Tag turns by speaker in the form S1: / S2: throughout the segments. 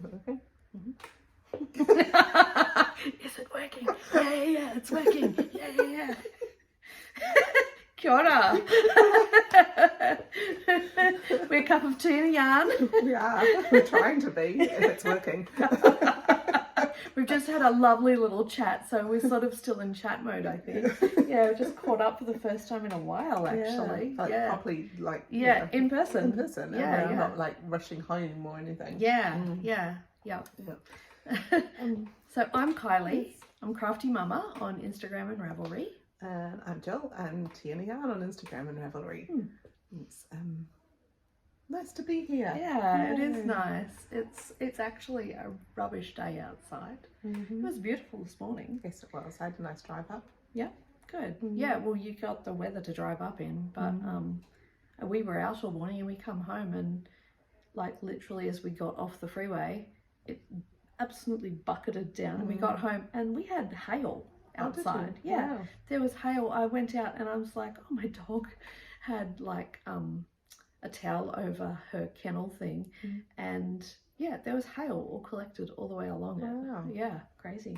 S1: Okay.
S2: Is it working? Yeah, it's working. Yeah. Kia ora. We're a cup of tea and a yarn.
S1: Yeah, we're trying to be, if it's working.
S2: We've just had a lovely little chat, so we're sort of still in chat mode, I think. Yeah, we just caught up for the first time in a while, actually.
S1: Like
S2: Yeah.
S1: properly, like
S2: Yeah, in person.
S1: In person.
S2: Yeah,
S1: And we're
S2: yeah.
S1: not like rushing home or anything.
S2: Yeah. So I'm Kylie.
S1: Yes.
S2: I'm Crafty Mama on Instagram and Ravelry.
S1: And I'm Jill, and Tea and a Yarn on Instagram and Ravelry. It's nice to be here.
S2: Yeah, it is nice. It's actually a rubbish day outside. It was beautiful this morning.
S1: Yes, it was. I had a nice drive up.
S2: Yeah, good. Yeah, well, you got the weather to drive up in, but we were out all morning and we come home and like literally as we got off the freeway, it absolutely bucketed down and we got home and we had hail outside.
S1: Oh,
S2: yeah,
S1: wow.
S2: there was hail. I went out and I was like, oh, my dog had like a towel over her kennel thing and yeah, there was hail all collected all the way along
S1: Wow.
S2: it. Yeah, crazy.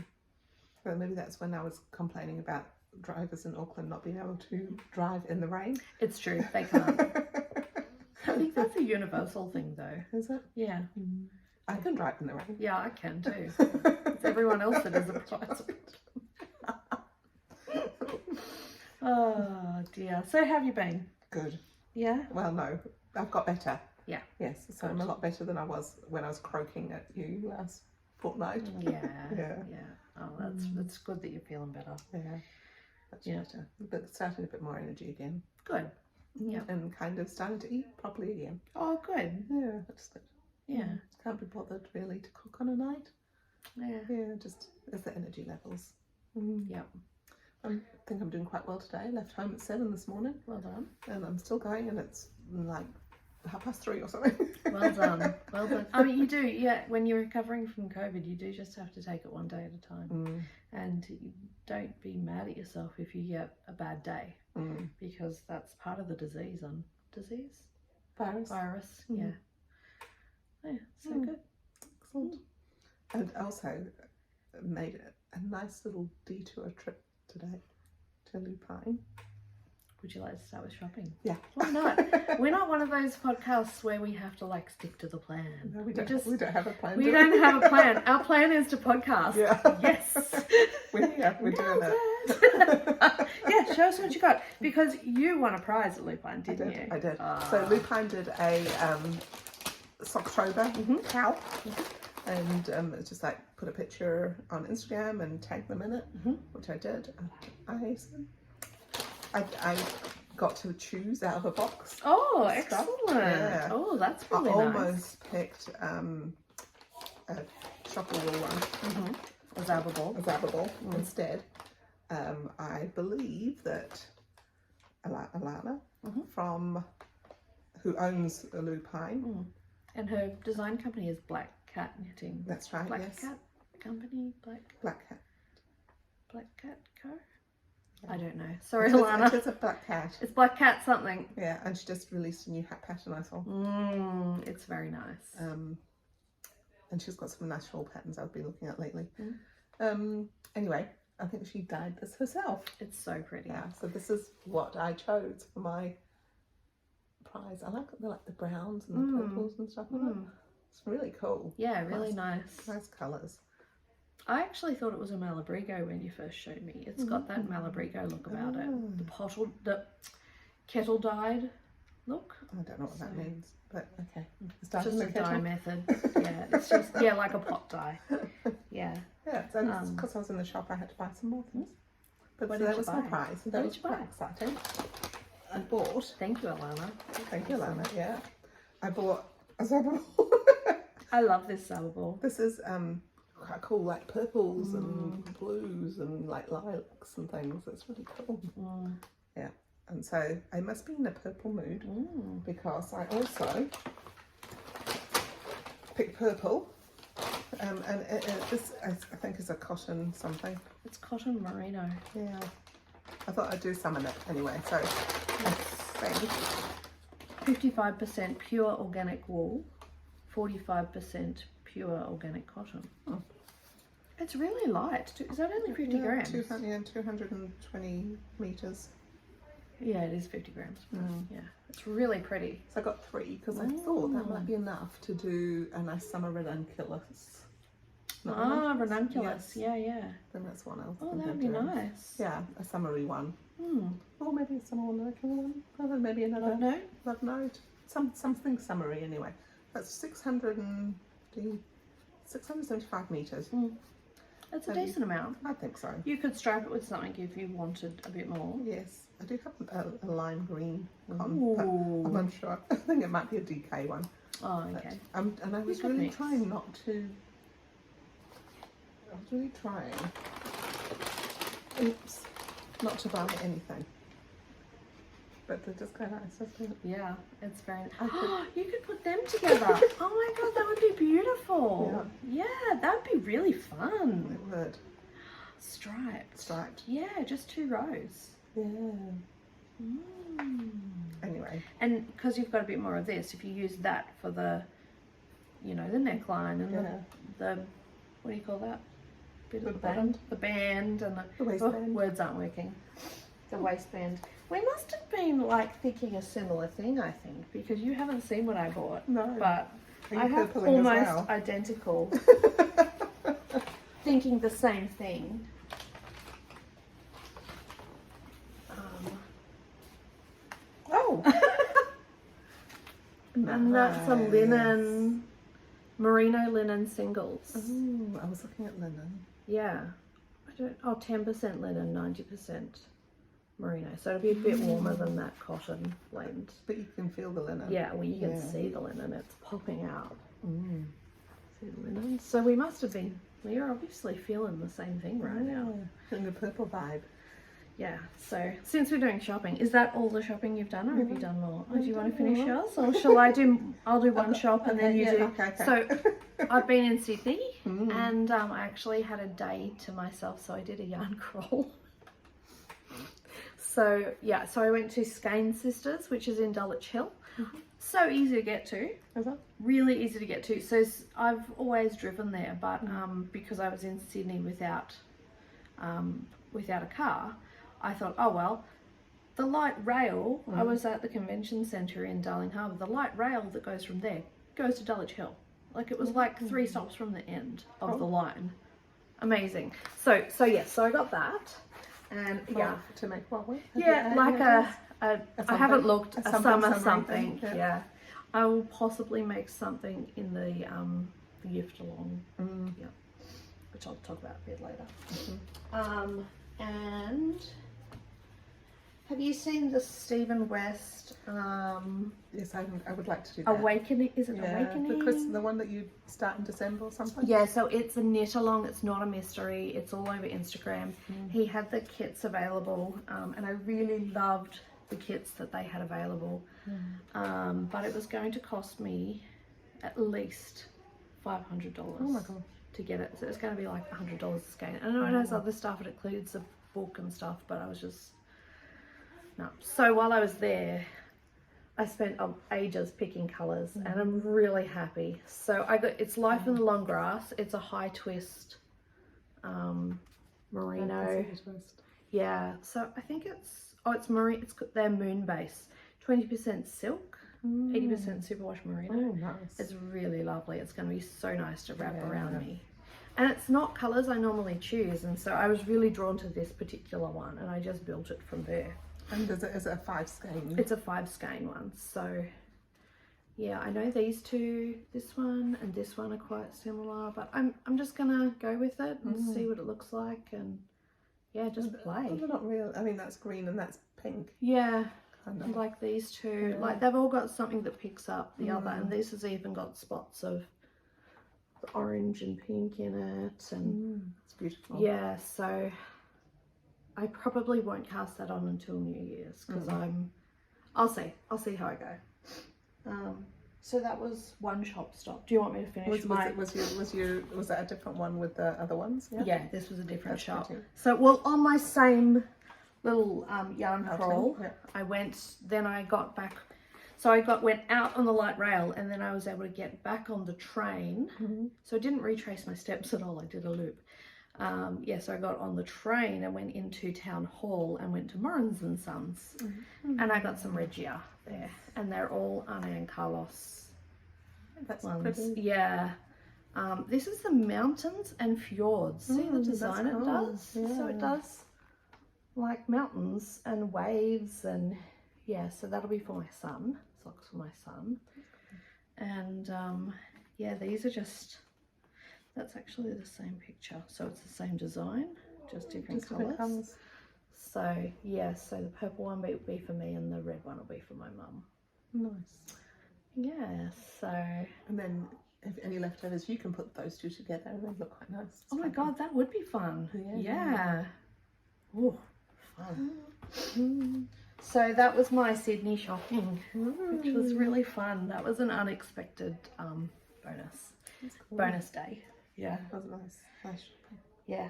S1: So maybe that's when I was complaining about drivers in Auckland not being able to drive in the rain.
S2: It's true, they can't. I think that's a universal thing though.
S1: Is it?
S2: Yeah.
S1: I can drive in the rain.
S2: Yeah, I can too. It's everyone else that is a prize. Oh dear. So how have you been?
S1: Good.
S2: Yeah?
S1: Well, no, I've got better.
S2: Yeah.
S1: Yes, so I'm a lot better than I was when I was croaking at you last fortnight.
S2: Yeah.
S1: Yeah.
S2: Oh, that's good that you're feeling better.
S1: Yeah. Much
S2: Yeah.
S1: better. But starting a bit more energy again.
S2: Good. Yeah.
S1: And kind of starting to eat properly again.
S2: Oh, good.
S1: Yeah, that's good.
S2: Yeah.
S1: Can't be bothered really to cook on a night.
S2: Yeah.
S1: Yeah, just as the energy levels.
S2: Yep.
S1: I think I'm doing quite well today. I left home at 7 this morning
S2: Well done.
S1: and I'm still going and it's like 3:30 or something.
S2: Well done. Well done. I mean, you do, yeah, when you're recovering from COVID, you do just have to take it one day at a time. And you don't be mad at yourself if you get a bad day because that's part of the disease. Virus. Yeah. Yeah, so good.
S1: Excellent. And also made a nice little detour trip today to Lupine.
S2: Would you like to start with shopping?
S1: Yeah.
S2: Why not? We're not one of those podcasts where we have to like stick to the plan.
S1: No, we don't have a plan.
S2: We don't have a plan. Our plan is to podcast.
S1: Yeah.
S2: Yes.
S1: We're doing it.
S2: Yeah, show us what you got. Because you won a prize at Lupine, didn't you?
S1: I did. So Lupine did a Socktober cow. And it's just like put a picture on Instagram and tag them in it, which I did. I got to choose out of a box.
S2: Oh,
S1: stuff.
S2: excellent.
S1: Yeah.
S2: Oh, that's really
S1: I
S2: nice.
S1: almost picked a shopper wool one,
S2: A Zabbable.
S1: instead. I believe that Alana from who owns the Lupine.
S2: And her design company is Black Cat Knitting.
S1: That's right.
S2: Black
S1: yes.
S2: Cat Company?
S1: Black Cat.
S2: Black Cat Co? I don't know. Sorry,
S1: It
S2: Alana.
S1: is a black cat.
S2: It's Black Cat something.
S1: Yeah, and she just released a new hat pattern I saw.
S2: It's very nice.
S1: And she's got some nice shawl patterns I've been looking at lately. Anyway, I think she dyed this herself.
S2: It's so pretty.
S1: Yeah, so this is what I chose for my prize. I like the browns and the purples and stuff like that. It's really cool.
S2: Yeah, really nice.
S1: Nice colours.
S2: I actually thought it was a Malabrigo when you first showed me. It's got that Malabrigo look about it. The kettle dyed look.
S1: I don't know what that means, but okay. It's
S2: It's just a dye method. Yeah, it's just like a pot dye. Yeah.
S1: Yeah, so because I was in the shop, I had to buy some more things. But
S2: What
S1: so
S2: did
S1: that
S2: you
S1: was
S2: buy?
S1: my prize.
S2: What
S1: That
S2: did
S1: was
S2: you buy?
S1: quite exciting. I bought.
S2: Thank you, Alana.
S1: Thank you, Lana. Yeah, I bought a Zabbable.
S2: I love this Zabbable.
S1: This is quite cool, like purples and blues and like lilacs and things. It's really cool. Yeah, and so I must be in a purple mood because I also picked purple. And this I think is a cotton something.
S2: It's cotton merino.
S1: Yeah, I thought I'd do some in it anyway. So I think
S2: 55% pure organic wool, 45% pure organic cotton.
S1: Oh.
S2: It's really light. Is that only 50 grams?
S1: 220 meters.
S2: Yeah, it is 50 grams. Yeah, it's really pretty.
S1: So I got 3 because I thought that might be enough to do a nice summer ranunculus.
S2: Ranunculus.
S1: Yes.
S2: Yeah.
S1: Then that's one else.
S2: Oh, that'd be nice.
S1: Yeah, a summery one.
S2: Hmm.
S1: Or maybe a summer one, or then maybe another love note. Something summery anyway. That's 675 meters.
S2: That's a decent amount.
S1: I think so.
S2: You could stripe it with something if you wanted a bit more.
S1: Yes, I do have a lime green cotton, but I'm unsure. I think it might be a DK one.
S2: Oh, okay.
S1: And I was really trying not to. I was really trying. Oops, not to buy anything. But they're just quite nice, isn't it?
S2: Yeah, it's very nice. You could put them together. Oh my god, that would be beautiful. Yeah, that would be really fun.
S1: It would.
S2: Striped. Yeah, just 2 rows.
S1: Yeah. Anyway.
S2: And because you've got a bit more of this, if you use that for the, the neckline and the what do you call that? Bit of the band. The band and the waistband. Words aren't working. The waistband. We must have been thinking a similar thing, I think, because you haven't seen what I bought.
S1: No.
S2: But I have almost identical. Thinking the same thing. And that's a linen, merino linen singles.
S1: Oh, I was looking at linen.
S2: Yeah. 10% linen, 90% merino. So it'll be a bit warmer than that cotton blend.
S1: But you can feel the linen.
S2: Yeah, well you can see the linen. It's popping out. See the linen. So we must have been, we're obviously feeling the same thing right now.
S1: Feeling the purple vibe.
S2: Yeah, so since we're doing shopping, is that all the shopping you've done or have you done more? Or do you want to finish yours? Or shall I'll do one shop and then you do.
S1: Okay.
S2: So I've been in Sydney and I actually had a day to myself, so I did a yarn crawl. So yeah, so I went to Skane Sisters, which is in Dulwich Hill. So easy to get to.
S1: Is that?
S2: Really easy to get to. So I've always driven there, but because I was in Sydney without a car, I thought, oh well, the light rail, I was at the convention centre in Darling Harbour, the light rail that goes from there goes to Dulwich Hill. It was 3 stops from the end of the line. Amazing. So I got that. And
S1: to make what with?
S2: I haven't looked, a summer something. Yeah. I will possibly make something in the gift along. Yeah. Which I'll talk about a bit later. And have you seen the Stephen West
S1: yes, I would like to do that.
S2: Awakening? Is it Awakening?
S1: The one that you start in December or something?
S2: Yeah, so it's a knit along. It's not a mystery. It's all over Instagram. He had the kits available and I really loved the kits that they had available. But it was going to cost me at least $500.
S1: Oh my god.
S2: To get it, so it's going to be like $100 a skein. I know it has other stuff, it includes a book and stuff, but I was just no. So while I was there, I spent ages picking colours, and I'm really happy. So I got it's Life in the Long Grass. It's a high twist merino. Yeah, so I think it's merino. It's their moon base, 20% silk. 80% superwash merino.
S1: Oh, nice.
S2: It's really lovely. It's going to be so nice to wrap around me. And it's not colours I normally choose, and so I was really drawn to this particular one, and I just built it from there.
S1: And is it a 5 skein?
S2: It's a 5 skein one. So yeah, I know these two, this one and this one are quite similar, but I'm just gonna go with it and see what it looks like, and yeah, just play.
S1: They're not real. I mean, that's green and that's pink.
S2: Yeah. Like these two, they've all got something that picks up the other, and this has even got spots of orange and pink in it, and
S1: it's beautiful.
S2: Yeah, so I probably won't cast that on until New Year's because I'll see how I go. So that was one shop stop. Do you want me to finish
S1: was that a different one with the other ones?
S2: Yeah, this was a different shop.
S1: Pretty.
S2: So well, on my same little yarn crawl, I went, then I got back So I went out on the light rail, and then I was able to get back on the train. So I didn't retrace my steps at all. I did a loop. So I got on the train and went into Town Hall and went to Morans and Sons, and I got some Regia there, and they're all Ana and Carlos
S1: That's
S2: ones.
S1: pretty.
S2: Yeah. This is the mountains and fjords. See the design it
S1: cool.
S2: does? So it does like mountains and waves, and yeah, so that'll be for my son. Socks for my son. And these are just, that's actually the same picture. So it's the same design, just different colours. So yeah, so the purple one will be for me and the red one will be for my mum.
S1: Nice.
S2: Yeah, so.
S1: And then if any leftovers, you can put those two together and they look quite nice. It's
S2: Oh my
S1: like
S2: God, that would be fun.
S1: Yeah.
S2: Oh, fun. So that was my Sydney shopping, which was really fun. That was an unexpected bonus.
S1: That's cool.
S2: Bonus day. Yeah.
S1: That was nice. Nice shopping.
S2: Yeah.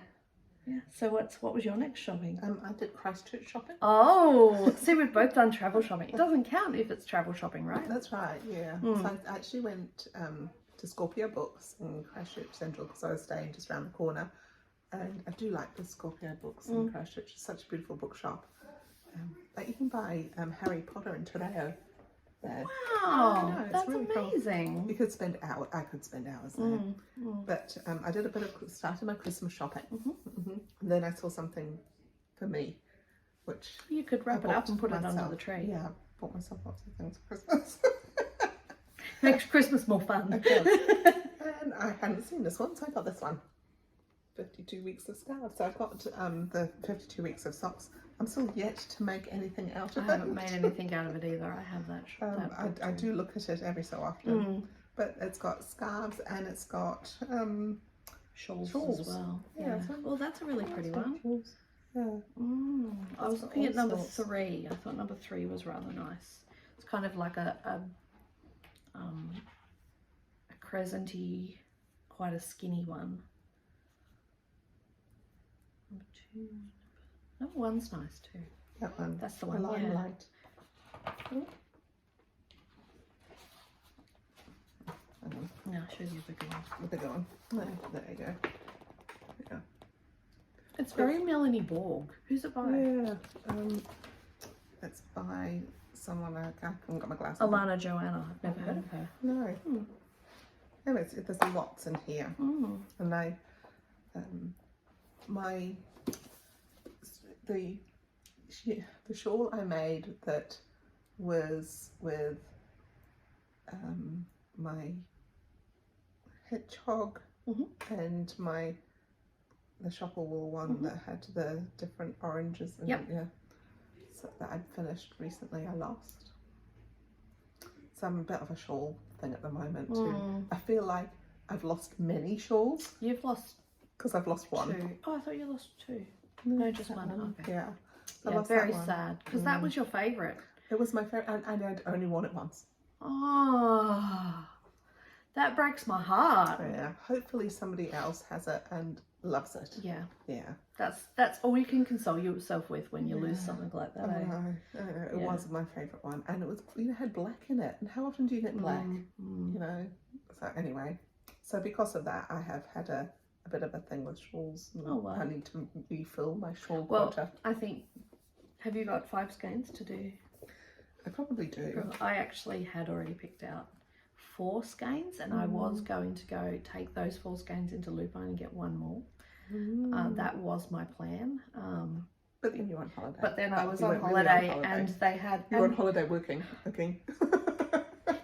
S2: Yeah. So what was your next shopping?
S1: I did Christchurch shopping.
S2: Oh, see, we've both done travel shopping. It doesn't count if it's travel shopping, right?
S1: That's right, yeah. So I actually went to Scorpio Books in Christchurch Central because I was staying just around the corner. And I do like the Scorpio Books in Christchurch. It's such a beautiful bookshop. Like you can buy Harry Potter and Terreo there.
S2: Wow,
S1: know, it's
S2: that's
S1: really cool.
S2: amazing.
S1: You could spend hours. I could spend hours there. But I did a bit of started my Christmas shopping. And then I saw something for me, which
S2: You could wrap it up and put it under the tree.
S1: Yeah, I bought myself lots of things for Christmas.
S2: Makes Christmas more fun.
S1: And I hadn't seen this one, so I got this one. 52 weeks of scarves. So I've got the 52 weeks of socks. I'm still yet to make anything out
S2: I
S1: of
S2: haven't
S1: it.
S2: made anything out of it either. I have that.
S1: I do look at it every so often. But it's got scarves and it's got
S2: shawls
S1: shawls.
S2: as well.
S1: Yeah,
S2: Yeah.
S1: so-
S2: Well, that's a really pretty one.
S1: Yeah.
S2: I was
S1: It's got
S2: looking at
S1: all
S2: number
S1: sorts.
S2: 3. I thought number 3 was rather nice. It's kind of like a crescenty, quite a skinny one. Number 2. Number 1's nice too.
S1: That one.
S2: That's the one.
S1: The
S2: Yeah.
S1: Limelight.
S2: No, I'll show you a bigger one.
S1: The bigger one. There you go. Yeah.
S2: It's very Melanie Borg. Who's it by?
S1: Yeah. It's by someone I haven't got my glasses. on.
S2: Alana Joanna. I've never heard of her.
S1: No. No, there's lots in here, and the shawl I made that was with my hedgehog and the shopper wool one that had the different oranges and yeah, so that I'd finished recently. I lost. So I'm a bit of a shawl thing at the moment too. I feel like I've lost many shawls
S2: You've lost
S1: because I've lost one.
S2: 2. Oh, I thought you lost 2. No, just
S1: that
S2: one. Okay.
S1: Yeah. I
S2: Yeah,
S1: lost
S2: very
S1: that one.
S2: sad because that was your favourite.
S1: It was my favorite, and I'd only worn it once.
S2: Oh, that breaks my heart.
S1: Yeah. Hopefully somebody else has it and loves it.
S2: Yeah,
S1: Yeah.
S2: that's all you can console yourself with when you lose something like that.
S1: I
S2: Eh?
S1: know. It
S2: Yeah.
S1: was my favourite one, and it was had black in it. And how often do you get black? You know. So anyway, so because of that, I have had a bit of a thing with shawls. And
S2: Oh, wow.
S1: I need to refill my shawl
S2: Well,
S1: quota.
S2: I think. Have you got 5 skeins to do?
S1: I probably do.
S2: I actually had already picked out 4 skeins, and I was going to go take those 4 skeins into Lupine and get one more. That was my plan.
S1: But then you're on holiday.
S2: But then I was
S1: You
S2: on
S1: weren't really
S2: holiday, and they had.
S1: You were on holiday working. Okay.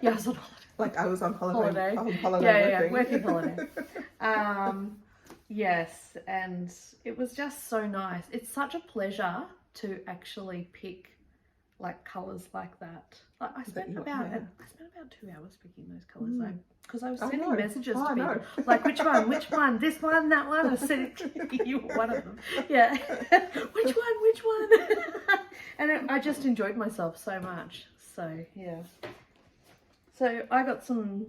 S2: Yeah, I was on holiday.
S1: Like I was on holiday. On
S2: Yeah,
S1: holiday
S2: working holiday. Yes, and it was just so nice. It's such a pleasure to actually pick like colours like that. Like, I spent about 2 hours picking those colours because I was sending messages to people like which one, this one, that one. I said you were one of them. Yeah, which one? And I just enjoyed myself so much. So yeah. So I got some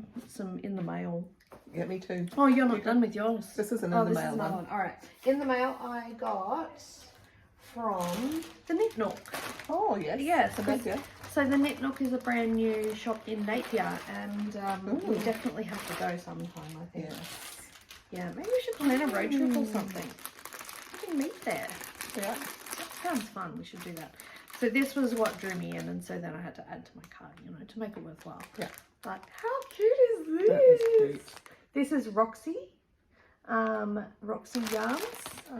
S2: in the mail.
S1: Yeah, me too.
S2: Oh, you're not done with yours.
S1: This isn't in the
S2: this
S1: mail
S2: is another
S1: one.
S2: one. All right. In the mail, I got from the Knit Nook.
S1: Oh yes.
S2: Yeah, so,
S1: Good, yeah.
S2: so the Knit Nook is a brand new shop in Napier, and we definitely have to go sometime, I think.
S1: Yes.
S2: Yeah, maybe we should plan a road trip or something. We can meet there.
S1: Yeah.
S2: That sounds fun. We should do that. So this was what drew me in, and so then I had to add to my cart, you know, to make it worthwhile.
S1: Yeah.
S2: But how cute is this?
S1: That is cute.
S2: This is Roxy. Roxy yarns.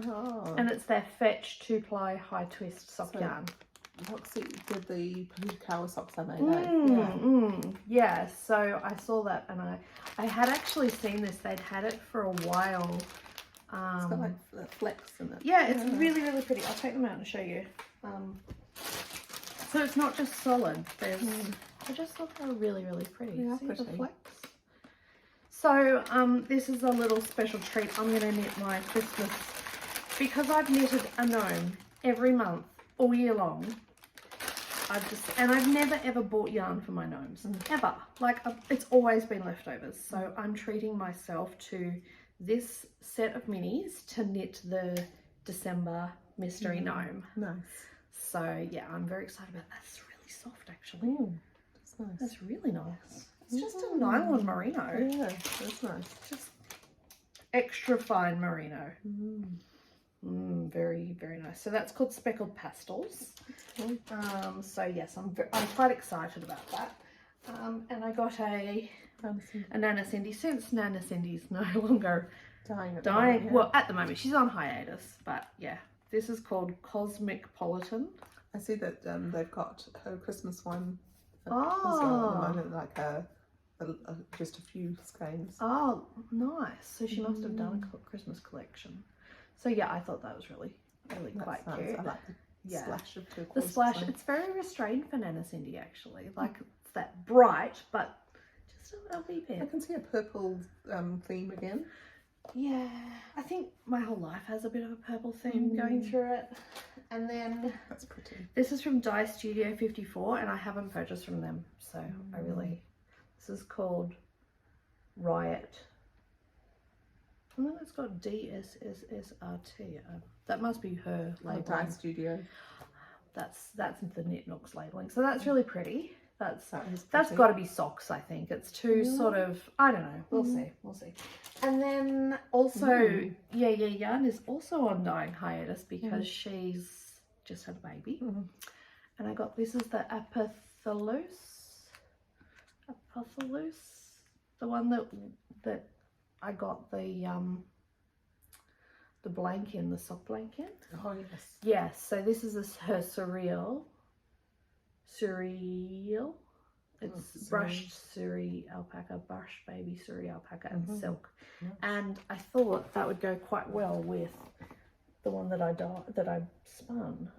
S1: Oh.
S2: And it's their Fetch 2-ply high twist sock yarn.
S1: Roxy did the Pohutukawa socks I made.
S2: Yeah, so I saw that, and I had actually seen this. They'd had it for a while.
S1: It's got like flecks in it.
S2: Yeah, it's really, really pretty. I'll take them out and show you. So it's not just solid. There's, I just thought they were really, really pretty.
S1: Yeah,
S2: See
S1: pretty.
S2: the flecks? So this is a little special treat. I'm going to knit my Christmas, because I've knitted a gnome every month all year long. I've never ever bought yarn for my gnomes, ever. Like, it's always been leftovers. So I'm treating myself to this set of minis to knit the December mystery gnome.
S1: Nice.
S2: So yeah, I'm very excited about that. It's really soft, actually.
S1: That's nice.
S2: That's really nice. It's just a nylon merino.
S1: Yeah, that's nice.
S2: Just extra fine merino. Very, very nice. So that's called Speckled Pastels. So yes, I'm quite excited about that. And I got a Nana Cindy, since Nana Cindy's no longer
S1: dying.
S2: Yeah. Well, at the moment she's on hiatus, but yeah, this is called Cosmic Politan.
S1: I see that they've got her Christmas one as well at the moment, like just a few skeins.
S2: Oh, nice. So she must have done a Christmas collection. So yeah, I thought that was really, really quite
S1: Nice.
S2: cute.
S1: I like the splash of turquoise.
S2: The splash, it's very restrained for Nana Cindy, actually. Like, it's that bright, but just a wee
S1: I
S2: bit.
S1: can see a purple theme again.
S2: Yeah, I think my whole life has a bit of a purple theme going through it. And then
S1: That's pretty.
S2: this is from Dye Studio 54, and I haven't purchased from them, so I really, this is called Riot. And then it's got DSSSRT. That must be her labeling.
S1: Dye Studio.
S2: That's the Knit Nooks labeling. So that's really pretty. That's
S1: pretty.
S2: got to be socks, I think. It's too sort of, I don't know. We'll see. And then also, Yeah Yarn is also on dying hiatus because she's just had a baby. And I got, this is the Apothelos, the one that I got the blanket, the sock blanket.
S1: Oh yes.
S2: Yes, so this is her surreal. It's brushed Suri alpaca, brushed baby Suri alpaca and silk. And I thought that would go quite well with the one that I spun.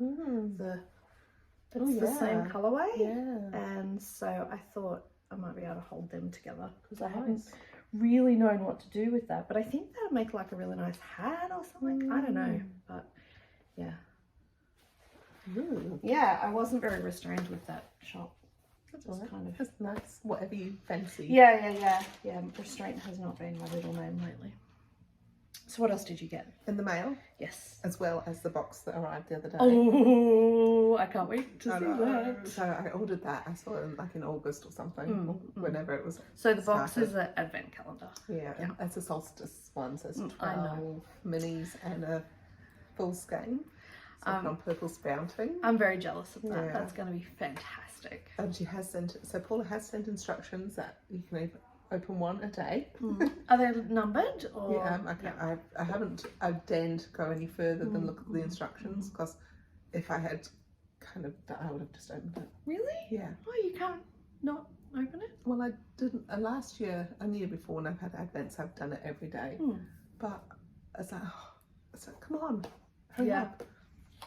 S2: It's the same colorway.
S1: Yeah.
S2: And so I thought I might be able to hold them together because I haven't really known what to do with that. But I think that would make like a really nice hat or something. I don't know. But yeah. Yeah, I wasn't very restrained with that shop.
S1: That's kind of nice. Whatever you fancy.
S2: Yeah. Restraint has not been my little name lately. So what else did you get?
S1: In the mail,
S2: Yes.
S1: as well as the box that arrived the other day.
S2: Oh, I can't wait to see that.
S1: So I ordered that. I saw it like in August or something, or whenever it was.
S2: So the box is an advent calendar.
S1: Yeah, it's a solstice one, so it's 12
S2: I know.
S1: minis and a full skein. So from Purple's Bounty.
S2: I'm very jealous of that.
S1: Yeah.
S2: That's going to be fantastic.
S1: And she has sent, so Paula has sent instructions that you can open one a day.
S2: Are they numbered? Or?
S1: Yeah, I haven't deigned to go any further than look at the instructions, because if I had I would have just opened it.
S2: Really?
S1: Yeah.
S2: Oh, you can't not open it?
S1: Well, I didn't, last year and the year before when I've had Advents, I've done it every day. But it's like, come on, hurry up.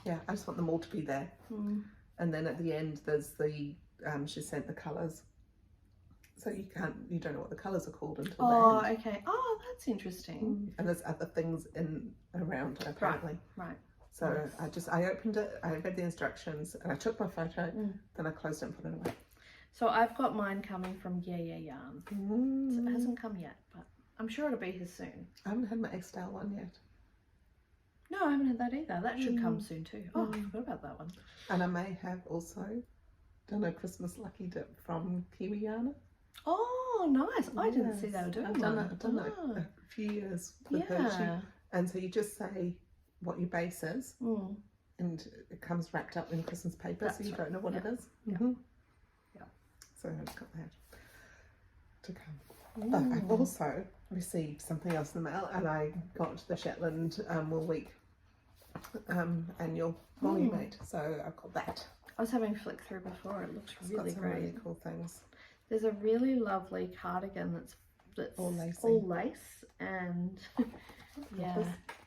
S1: Yeah, I just want them all to be there. And then at the end, there's the, she sent the colours. So you don't know what the colours are called until the end.
S2: Okay. Oh, that's interesting.
S1: And there's other things around her, apparently.
S2: Right.
S1: So I opened it, I read the instructions, and I took my photo, then I closed it and put it away.
S2: So I've got mine coming from Yeah Yarn. So it hasn't come yet, but I'm sure it'll be here soon.
S1: I haven't had my X-Style one yet.
S2: No, I haven't had that either. That should come soon too. Oh, I forgot about that one.
S1: And I may have also done a Christmas lucky dip from Kiwiana.
S2: Oh, nice. I didn't see they were doing
S1: I've done it a few years with her. And so you just say what your base is, and it comes wrapped up in Christmas paper, so you don't know what it is.
S2: Yeah.
S1: So I've got that to come. But I've also received something else in the mail, and I got the Shetland Wool Week annual volume mate. So I've got that.
S2: I was having a flick through before. It looks
S1: It's
S2: really
S1: got some
S2: great.
S1: really cool things.
S2: There's a really lovely cardigan that's
S1: All
S2: lace, and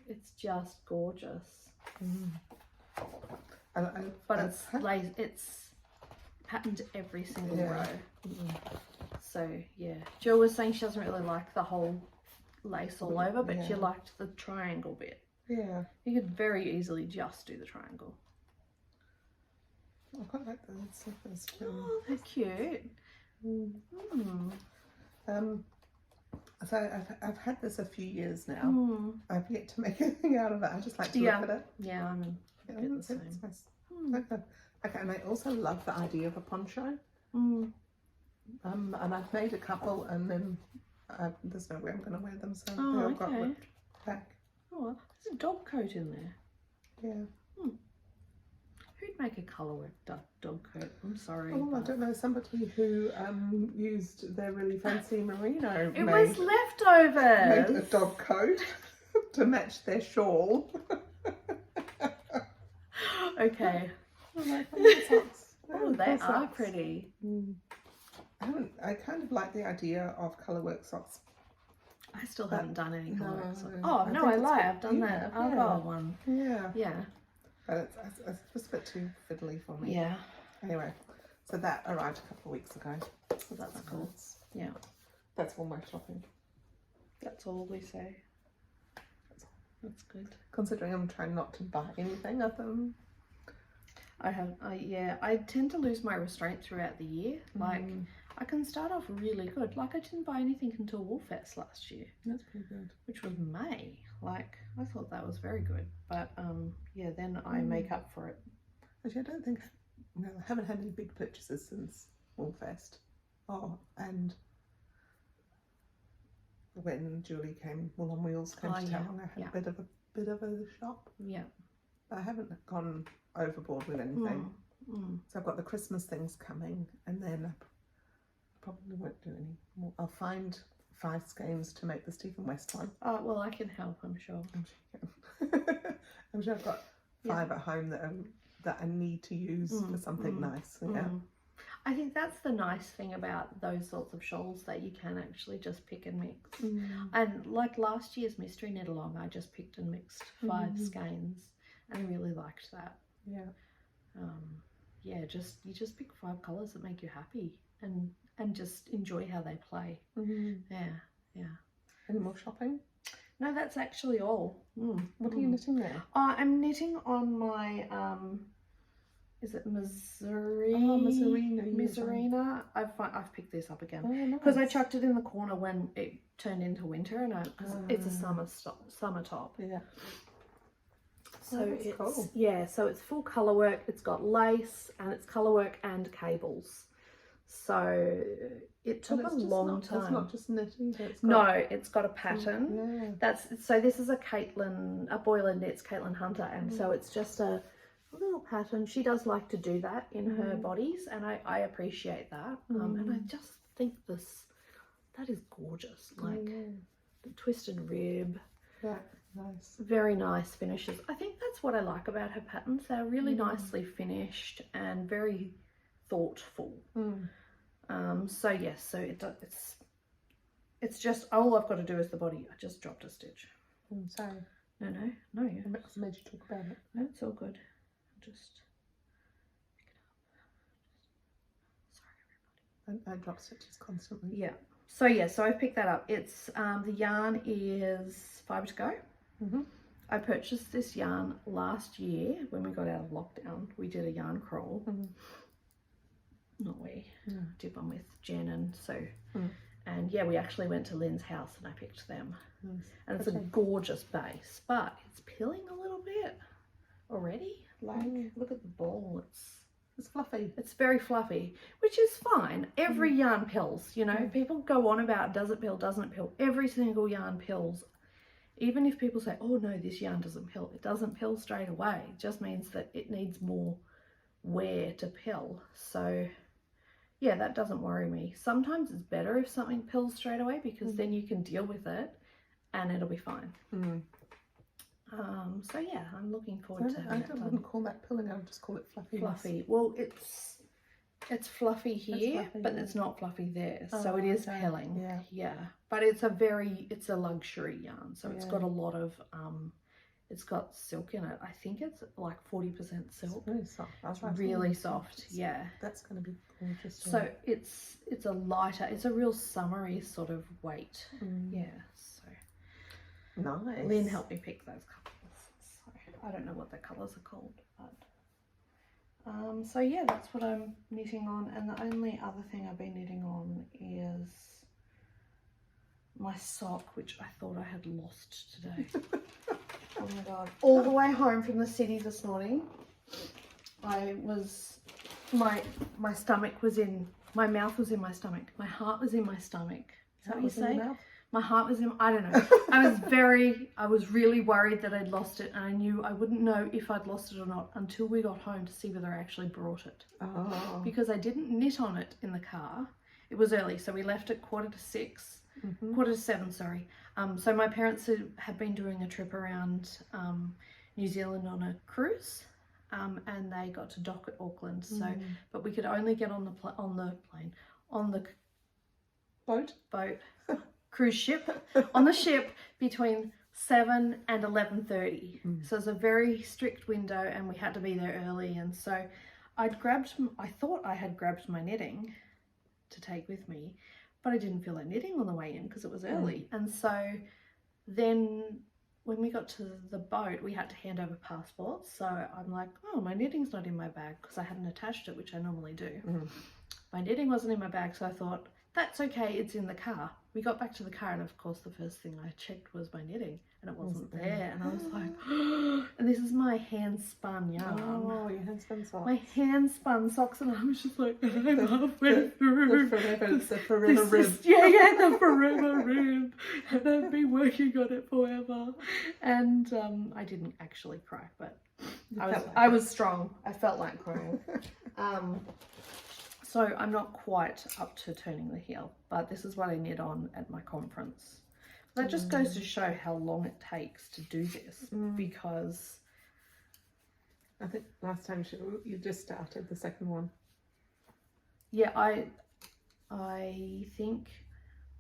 S2: it's just gorgeous. But it's lace. It's patterned every single row. So yeah, Jill was saying she doesn't really like the whole lace all over, but she liked the triangle bit.
S1: Yeah,
S2: you could very easily just do the triangle.
S1: I quite like the slippers too.
S2: Oh, they're cute.
S1: So I've had this a few years now. I've yet to make anything out of it. I just like to look at it.
S2: Yeah, I'm
S1: it's nice. Okay, and I also love the idea of a poncho. And I've made a couple, and then there's no way I'm going to wear them, so they all got ripped back.
S2: Oh, there's a dog coat in there.
S1: Yeah.
S2: Who'd make a colour dog coat? I'm sorry.
S1: Oh, I don't know. Somebody who used their really fancy merino.
S2: It was leftovers.
S1: Made a dog coat to match their shawl.
S2: Okay. Oh, they are pretty.
S1: I kind of like the idea of colourwork socks.
S2: I still haven't done any colourwork socks.
S1: No,
S2: Oh, no, I lie. I've done that other one.
S1: Yeah.
S2: Yeah.
S1: But it's just a bit too fiddly for me.
S2: Yeah.
S1: Anyway, so that arrived a couple of weeks ago.
S2: So that's cool. Yeah.
S1: That's all my shopping.
S2: That's all we say. That's good.
S1: Considering I'm trying not to buy anything other than...
S2: I tend to lose my restraint throughout the year. Like, I can start off really good. Like, I didn't buy anything until Woolfest last year.
S1: That's pretty good.
S2: Which was May. Like, I thought that was very good. But, then I make up for it.
S1: Actually, I haven't had any big purchases since Woolfest. Oh, and when Julie Wool on Wheels came to town, I had a bit of a shop.
S2: Yeah.
S1: But I haven't gone overboard with anything. So I've got the Christmas things coming, and then I probably won't do any more. I'll find 5 skeins to make the Stephen West one.
S2: Oh, well, I can help, I'm sure.
S1: I'm sure I've got 5 at home that I need to use for something nice. Yeah.
S2: I think that's the nice thing about those sorts of shawls, that you can actually just pick and mix. And like last year's mystery knit along, I just picked and mixed 5 skeins, and I really liked that.
S1: Yeah.
S2: You just pick 5 colours that make you happy, and just enjoy how they play. Yeah.
S1: Any more shopping?
S2: No, that's actually all.
S1: What are you knitting there?
S2: I'm knitting on my is it Missouri?
S1: Oh, Mizzurina.
S2: Mizzurina. I've picked this up again
S1: because
S2: I chucked it in the corner when it turned into winter, and it's a summer top.
S1: Yeah.
S2: So it's
S1: cool.
S2: So it's full colour work. It's got lace, and it's colour work and cables. So it took a long time.
S1: It's not just knitting.
S2: It's got a pattern. This is a Boiler Knits Caitlin Hunter, and so it's just a little pattern. She does like to do that in her bodies, and I appreciate that. And I just think that is gorgeous. Like the twisted rib.
S1: Yeah. Nice. Very nice finishes.
S2: I think that's what I like about her patterns. They're really nicely finished and very thoughtful. So it's just all I've got to do is the body. I just dropped a stitch.
S1: Sorry.
S2: No.
S1: I made you talk about it.
S2: No, it's all good. Just pick it up. Sorry, everybody.
S1: I drop stitches constantly.
S2: Yeah. So I picked that up. It's the yarn is Fibre to Go. I purchased this yarn last year when we got out of lockdown. We did a yarn crawl. Not we. Did one with Jen and Sue. And we actually went to Lynn's house and I picked them. And it's a gorgeous base, but it's pilling a little bit already. Like, look at the ball.
S1: It's fluffy.
S2: It's very fluffy, which is fine. Every yarn pills, you know. People go on about does it pill, doesn't it pill. Every single yarn pills. Even if people say, oh no, this yarn doesn't pill, it doesn't pill straight away. It just means that it needs more wear to pill. So yeah, that doesn't worry me. Sometimes it's better if something pills straight away because then you can deal with it and it'll be fine. So yeah, I'm looking forward to having it done.
S1: I wouldn't call that pilling, I would just call it fluffy.
S2: Fluffy. Well, it's fluffy here,
S1: fluffy,
S2: but
S1: yeah.
S2: it's not fluffy there. So it is
S1: okay.
S2: pilling.
S1: Yeah.
S2: Yeah. But it's a luxury yarn. So it's got a lot of it's got silk in it. I think it's like 40% silk.
S1: It's really soft.
S2: It's really soft. Yeah.
S1: That's going to be gorgeous.
S2: So it's a lighter, it's a real summery sort of weight. Yeah. So
S1: nice.
S2: Lynn helped me pick those colours. So I don't know what the colours are called, but so yeah, that's what I'm knitting on. And the only other thing I've been knitting on is my sock, which I thought I had lost today. Oh my god. All the way home from the city this morning, I was, my stomach was in, my mouth was in my stomach. My heart was in my stomach. Is that what you say? My heart was in, I don't know. I was really worried that I'd lost it, and I knew I wouldn't know if I'd lost it or not until we got home to see whether I actually brought it.
S1: Oh.
S2: Because I didn't knit on it in the car. It was early, so we left at 7:15, sorry. So my parents had been doing a trip around New Zealand on a cruise, and they got to dock at Auckland. So, but we could only get on the boat, cruise ship, on the ship between 7 and 11:30. So it's a very strict window, and we had to be there early. And so I thought I had grabbed my knitting to take with me, but I didn't feel like knitting on the way in because it was early. And so then when we got to the boat, we had to hand over passports. So I'm like, oh, my knitting's not in my bag because I hadn't attached it, which I normally do. My knitting wasn't in my bag, so I thought, that's okay, it's in the car. We got back to the car, and of course the first thing I checked was my knitting, and it wasn't there. And I was like, and this is my hand spun yarn.
S1: Oh, your hand spun socks.
S2: My hand spun socks, and I was just like, I'm halfway through.
S1: The forever rib.
S2: The forever rib. And I've been working on it forever. And I didn't actually cry, but I was strong. I felt like crying. So I'm not quite up to turning the heel, but this is what I knit on at my conference. That just goes to show how long it takes to do this, because
S1: I think last time you just started the second one.
S2: Yeah, I think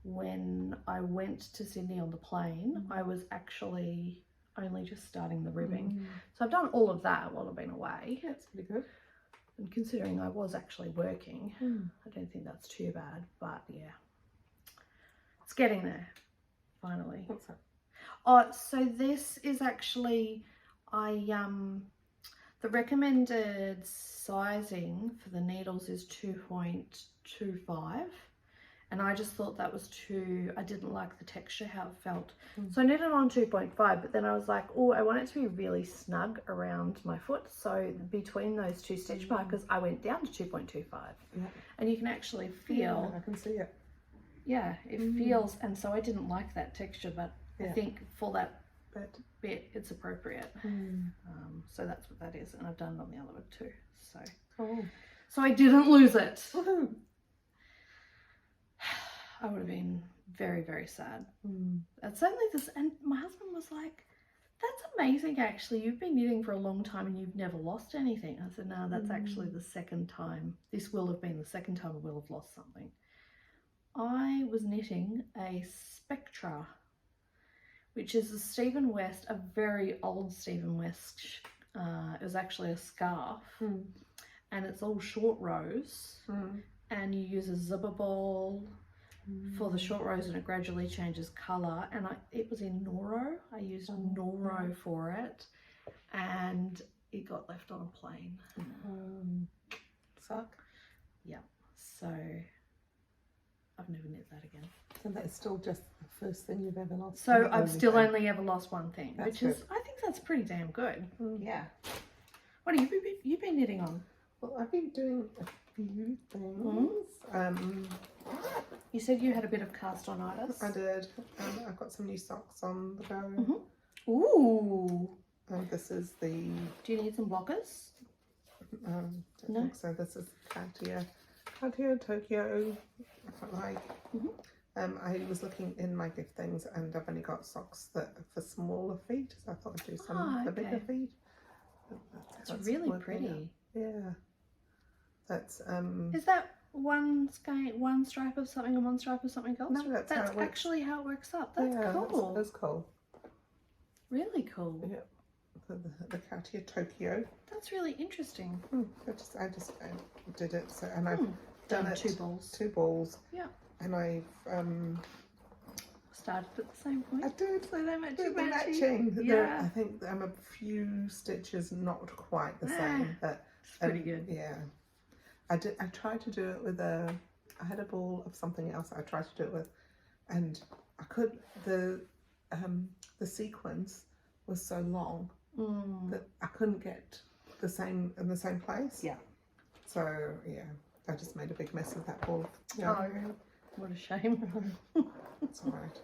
S2: when I went to Sydney on the plane, I was actually only just starting the ribbing. So I've done all of that while I've been away.
S1: Yeah, that's pretty good.
S2: And considering I was actually working, I don't think that's too bad, but yeah, it's getting there, finally.
S1: What's that?
S2: Oh, so this is actually, the recommended sizing for the needles is 2.25, and I just thought that was I didn't like the texture, how it felt. So I knitted on 2.5, but then I was like, oh, I want it to be really snug around my foot. So between those two stitch markers, I went down to 2.25. Yeah. And you can actually feel.
S1: Yeah, I can see it.
S2: Yeah, it feels, and so I didn't like that texture, but I think for that bit, it's appropriate. So that's what that is, and I've done it on the other one too. So, so I didn't lose it.
S1: Woohoo.
S2: I would have been very, very sad. It's only this, and my husband was like, that's amazing actually, you've been knitting for a long time and you've never lost anything. I said, no, that's actually the second time. This will have been the second time I will have lost something. I was knitting a Spectra, which is a Stephen West, a very old Stephen West. It was actually a scarf, and it's all short rows, and you use a zipper ball for the short rows, and it gradually changes colour. And it was in Noro. I used Noro for it, and it got left on a plane.
S1: Suck.
S2: Yeah, so I've never knit that again.
S1: So that's still just the first thing you've ever lost.
S2: So I've still only ever lost one thing,
S1: That's
S2: which is, I think that's pretty damn good.
S1: Yeah.
S2: What have you been knitting on?
S1: Well, I've been doing a few things.
S2: You said you had a bit of cast-on-itis.
S1: I did. I've got some new socks on the go.
S2: Ooh.
S1: This is the...
S2: Do you need some blockers?
S1: don't
S2: No.
S1: think so. This is Cartier Tokyo. I was looking in my gift things, and I've only got socks that are for smaller feet, so I thought I'd do some for bigger feet.
S2: That's really pretty.
S1: Yeah. That's
S2: Is that one stripe of something and one stripe of something else?
S1: No, that's how it works.
S2: Actually how it works up. That's
S1: yeah,
S2: cool.
S1: That's cool.
S2: Really cool.
S1: Yeah. The Cartier Tokyo.
S2: That's really interesting.
S1: I did it. So, and I've done it.
S2: 2 balls.
S1: 2 balls.
S2: Yeah.
S1: And I've
S2: started at the same point.
S1: I did.
S2: So they're
S1: matching.
S2: Yeah.
S1: I think I'm a few stitches not quite the same, but
S2: it's pretty good.
S1: Yeah. I tried to do it with I had a ball of something else I tried to do it with, and I could the sequence was so long that I couldn't get in the same place.
S2: Yeah.
S1: So yeah, I just made a big mess of that ball. Yeah.
S2: Oh, what a shame.
S1: It's alright.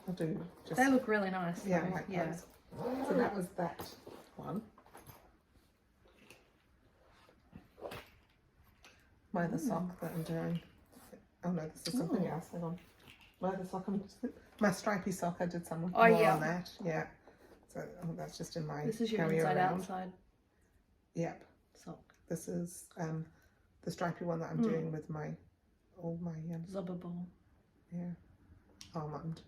S1: I'll do just...
S2: They look really nice.
S1: Yeah,
S2: though.
S1: like those. So that was that one. My other sock that I'm doing. Oh no, this is something else. Hang on. My other sock, my stripy sock, I did some more on that. Yeah. So that's just in my
S2: This is your
S1: carry
S2: inside
S1: around.
S2: outside
S1: Yep.
S2: sock.
S1: This is the stripy one that I'm doing with all my
S2: Zubber ball.
S1: yeah, almond.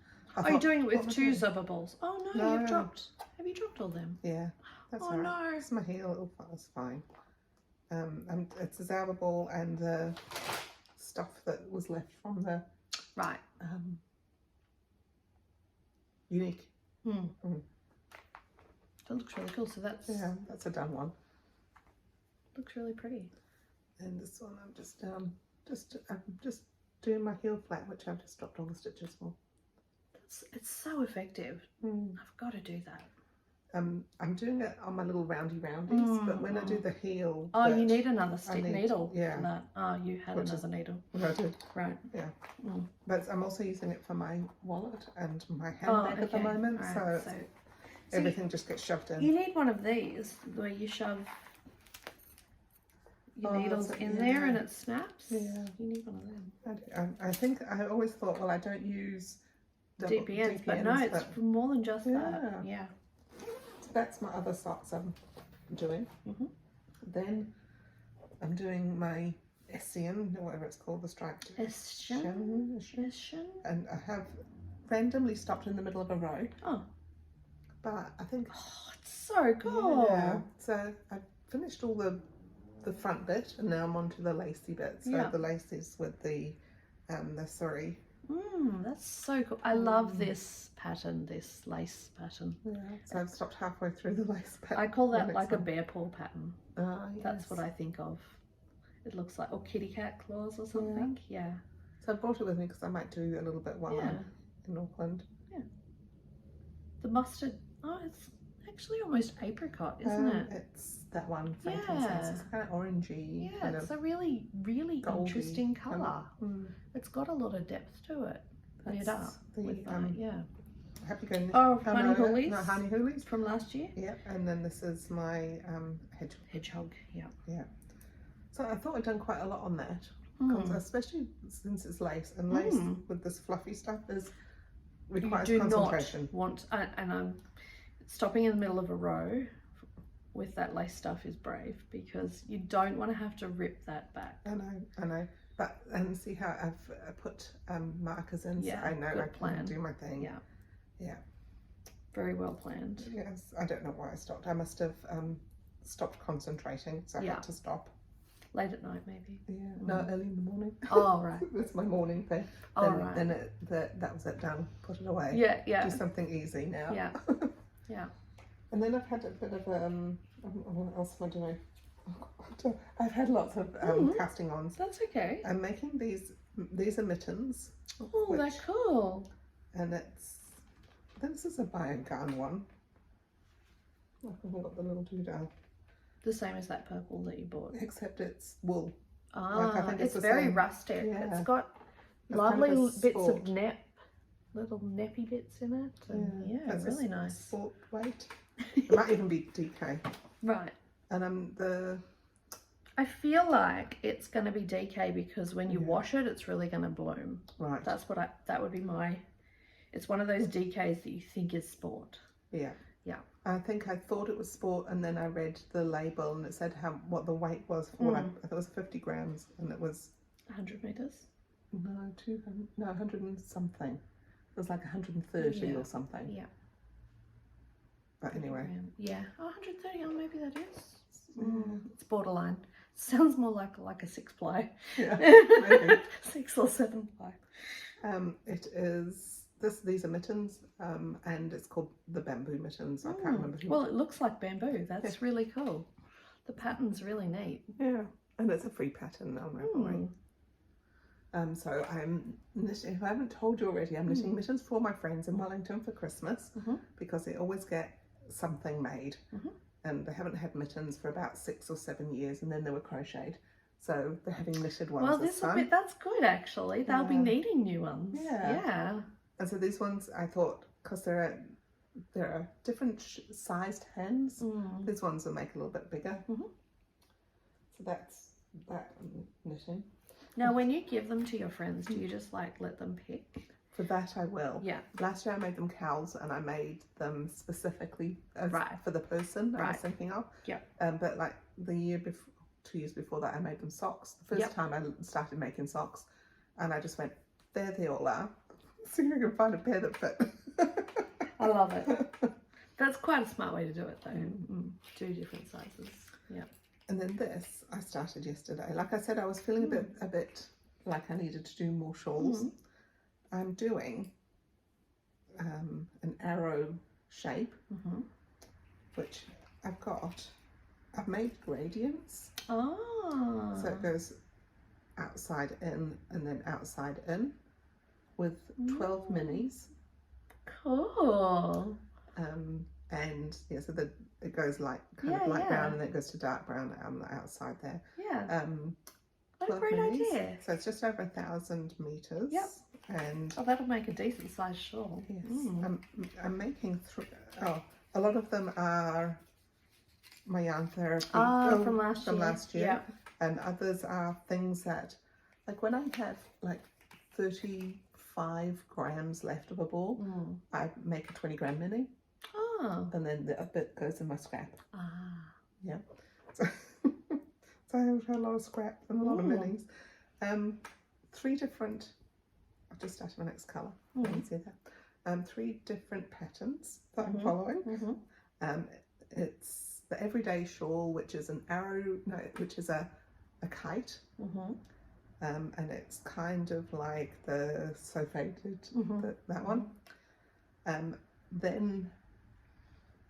S2: You're doing it with 2 zubber balls. Oh no,
S1: No.
S2: you've dropped. Have you dropped all them?
S1: Yeah, that's
S2: Oh
S1: all right.
S2: no.
S1: It's my heel. It's fine. And it's a Zauber ball and the stuff that was left from the
S2: Right.
S1: Unique.
S2: That looks really cool. So that's
S1: a done one.
S2: looks really pretty.
S1: And this one I'm just doing my heel flat, which I've just dropped all the stitches for.
S2: It's so effective. I've got to do that.
S1: I'm doing it on my little roundies, but when I do the heel,
S2: you need another needle
S1: yeah.
S2: for that. Oh, you had another needle.
S1: I did.
S2: Right.
S1: Yeah. But I'm also using it for my wallet and my handbag at the moment,
S2: right.
S1: so everything just gets shoved in.
S2: You need one of these where you shove your needles in there and it snaps.
S1: Yeah.
S2: You need one of them.
S1: I think I always thought, well, I don't use
S2: DPNs, but no, it's more than just that. Yeah.
S1: So that's my other socks I'm doing. Then I'm doing my Essian, or whatever it's called, the striped
S2: Essian.
S1: And I have randomly stopped in the middle of a row.
S2: Oh.
S1: But I think...
S2: Oh, it's so cool.
S1: Yeah. So I've finished all the front bit, and now I'm on to the lacy bit. So the laces with the sorry.
S2: That's so cool. I love this pattern, this lace pattern.
S1: Yeah. So I've stopped halfway through the lace pattern.
S2: I call that like a bear paw pattern.
S1: Yes.
S2: That's what I think of. It looks like, or kitty cat claws or something. Yeah.
S1: So I brought it with me because I might do a little bit while I'm in Auckland.
S2: Yeah. The mustard. Oh, it's actually almost apricot, isn't it?
S1: It's that one. Frankincense. It's kind of orangey.
S2: Yeah, it's a really, really
S1: goldy
S2: interesting colour. It's got a lot of depth to it. Lit up with that,
S1: Happy Go.
S2: Honey Hoolies.
S1: No, Honey Hoolies
S2: from last year.
S1: Yeah, and then this is my
S2: hedgehog. Yeah.
S1: So I thought I'd done quite a lot on that, especially since it's lace, and lace with this fluffy stuff requires concentration.
S2: Not want, and I'm stopping in the middle of a row with that lace stuff is brave, because you don't want to have to rip that back.
S1: I know. But see how I've put markers in, so I know I can do my thing. Yeah. Very well planned. Yes, I don't know why I stopped. I must have stopped concentrating, so I had to stop.
S2: Late at night, maybe.
S1: Yeah. No, early in the morning.
S2: Oh, right.
S1: That's my morning thing. Then that was it, done. Put it away. Yeah. Do something easy now.
S2: Yeah.
S1: And then I've had a bit of what else am I doing? I've had lots of casting ons.
S2: That's okay.
S1: I'm making these are mittens.
S2: Oh, they're cool.
S1: And this is a Bayern one. I haven't got the little doodad.
S2: The same as that purple that you bought.
S1: except it's wool.
S2: Ah,
S1: I think it's the
S2: very
S1: same.
S2: rustic.
S1: Yeah.
S2: It's got
S1: It's
S2: lovely
S1: kind of a
S2: bits of
S1: sport.
S2: little nappy bits in it. And yeah,
S1: It's
S2: really
S1: a
S2: nice.
S1: sport weight. It might even be DK.
S2: Right.
S1: And
S2: I feel like it's going to be DK because when you
S1: Yeah.
S2: wash it, it's really going to bloom.
S1: right.
S2: That would be it's one of those DKs that you think is sport.
S1: Yeah.
S2: Yeah.
S1: I think I thought it was sport, and then I read the label and it said what the weight was for. I thought it was 50 grams, and it was
S2: 100 meters.
S1: no 200, no 100 and something. It was like 130
S2: Yeah.
S1: or something.
S2: Yeah.
S1: But anyway,
S2: Yeah. Oh, 130. Oh, maybe that is.
S1: Yeah.
S2: It's borderline. Sounds more like a 6-ply.
S1: yeah, maybe.
S2: 6 or 7-ply.
S1: It is these are mittens, and it's called the bamboo mittens. I can't remember who.
S2: Well, it looks like bamboo. That's really cool. The pattern's really neat.
S1: Yeah, and it's a free pattern on Ravelry. So I'm knitting. If I haven't told you already, I'm knitting mittens for my friends in Wellington for Christmas because they always get something made, and they haven't had mittens for about 6 or 7 years, and then they were crocheted. So they're having knitted ones.
S2: Well,
S1: this time.
S2: that's good actually. They'll be needing new ones.
S1: Yeah.
S2: Yeah.
S1: And so these ones, I thought, because there are different sized hens, these ones will make a little bit bigger. So that's that knitting.
S2: Now, when you give them to your friends, do you just like let them pick?
S1: For that I will.
S2: Yeah.
S1: Last year I made them cows, and I made them specifically
S2: Right.
S1: for the person I was
S2: Right.
S1: thinking of.
S2: Yeah.
S1: But like the year before, 2 years before that, I made them socks. The first time I started making socks, and I just went, there they all are. See if I can find a pair that fit.
S2: I love it. That's quite a smart way to do it, though. 2 different sizes. Yeah.
S1: And then this I started yesterday. Like I said, I was feeling a bit like I needed to do more shawls. I'm doing an arrow shape, which I've made gradients.
S2: Oh.
S1: So it goes outside in and then outside in with 12 minis.
S2: Cool.
S1: And yeah, so it goes like kind of light brown, and then it goes to dark brown on the outside there.
S2: Yeah. What a
S1: 12
S2: great
S1: minis.
S2: idea.
S1: So it's just over 1,000 meters.
S2: Yep.
S1: And
S2: Oh, that'll make a decent sized shawl.
S1: yes, I'm making a lot of them are my yarn therapy
S2: From last year.
S1: last year.
S2: Yeah.
S1: And others are things that, like when I have like 35 grams left of a ball, I make a 20 gram mini,
S2: Oh.
S1: and then the other bit goes in my scrap.
S2: Ah.
S1: Yeah. So, so I have a lot of scrap and a lot of minis. 3 different, I've just started my next colour. You can see that. 3 different patterns that I'm following. It's the everyday shawl, which is an arrow, which is a kite. And it's kind of like the so faded, that one. Then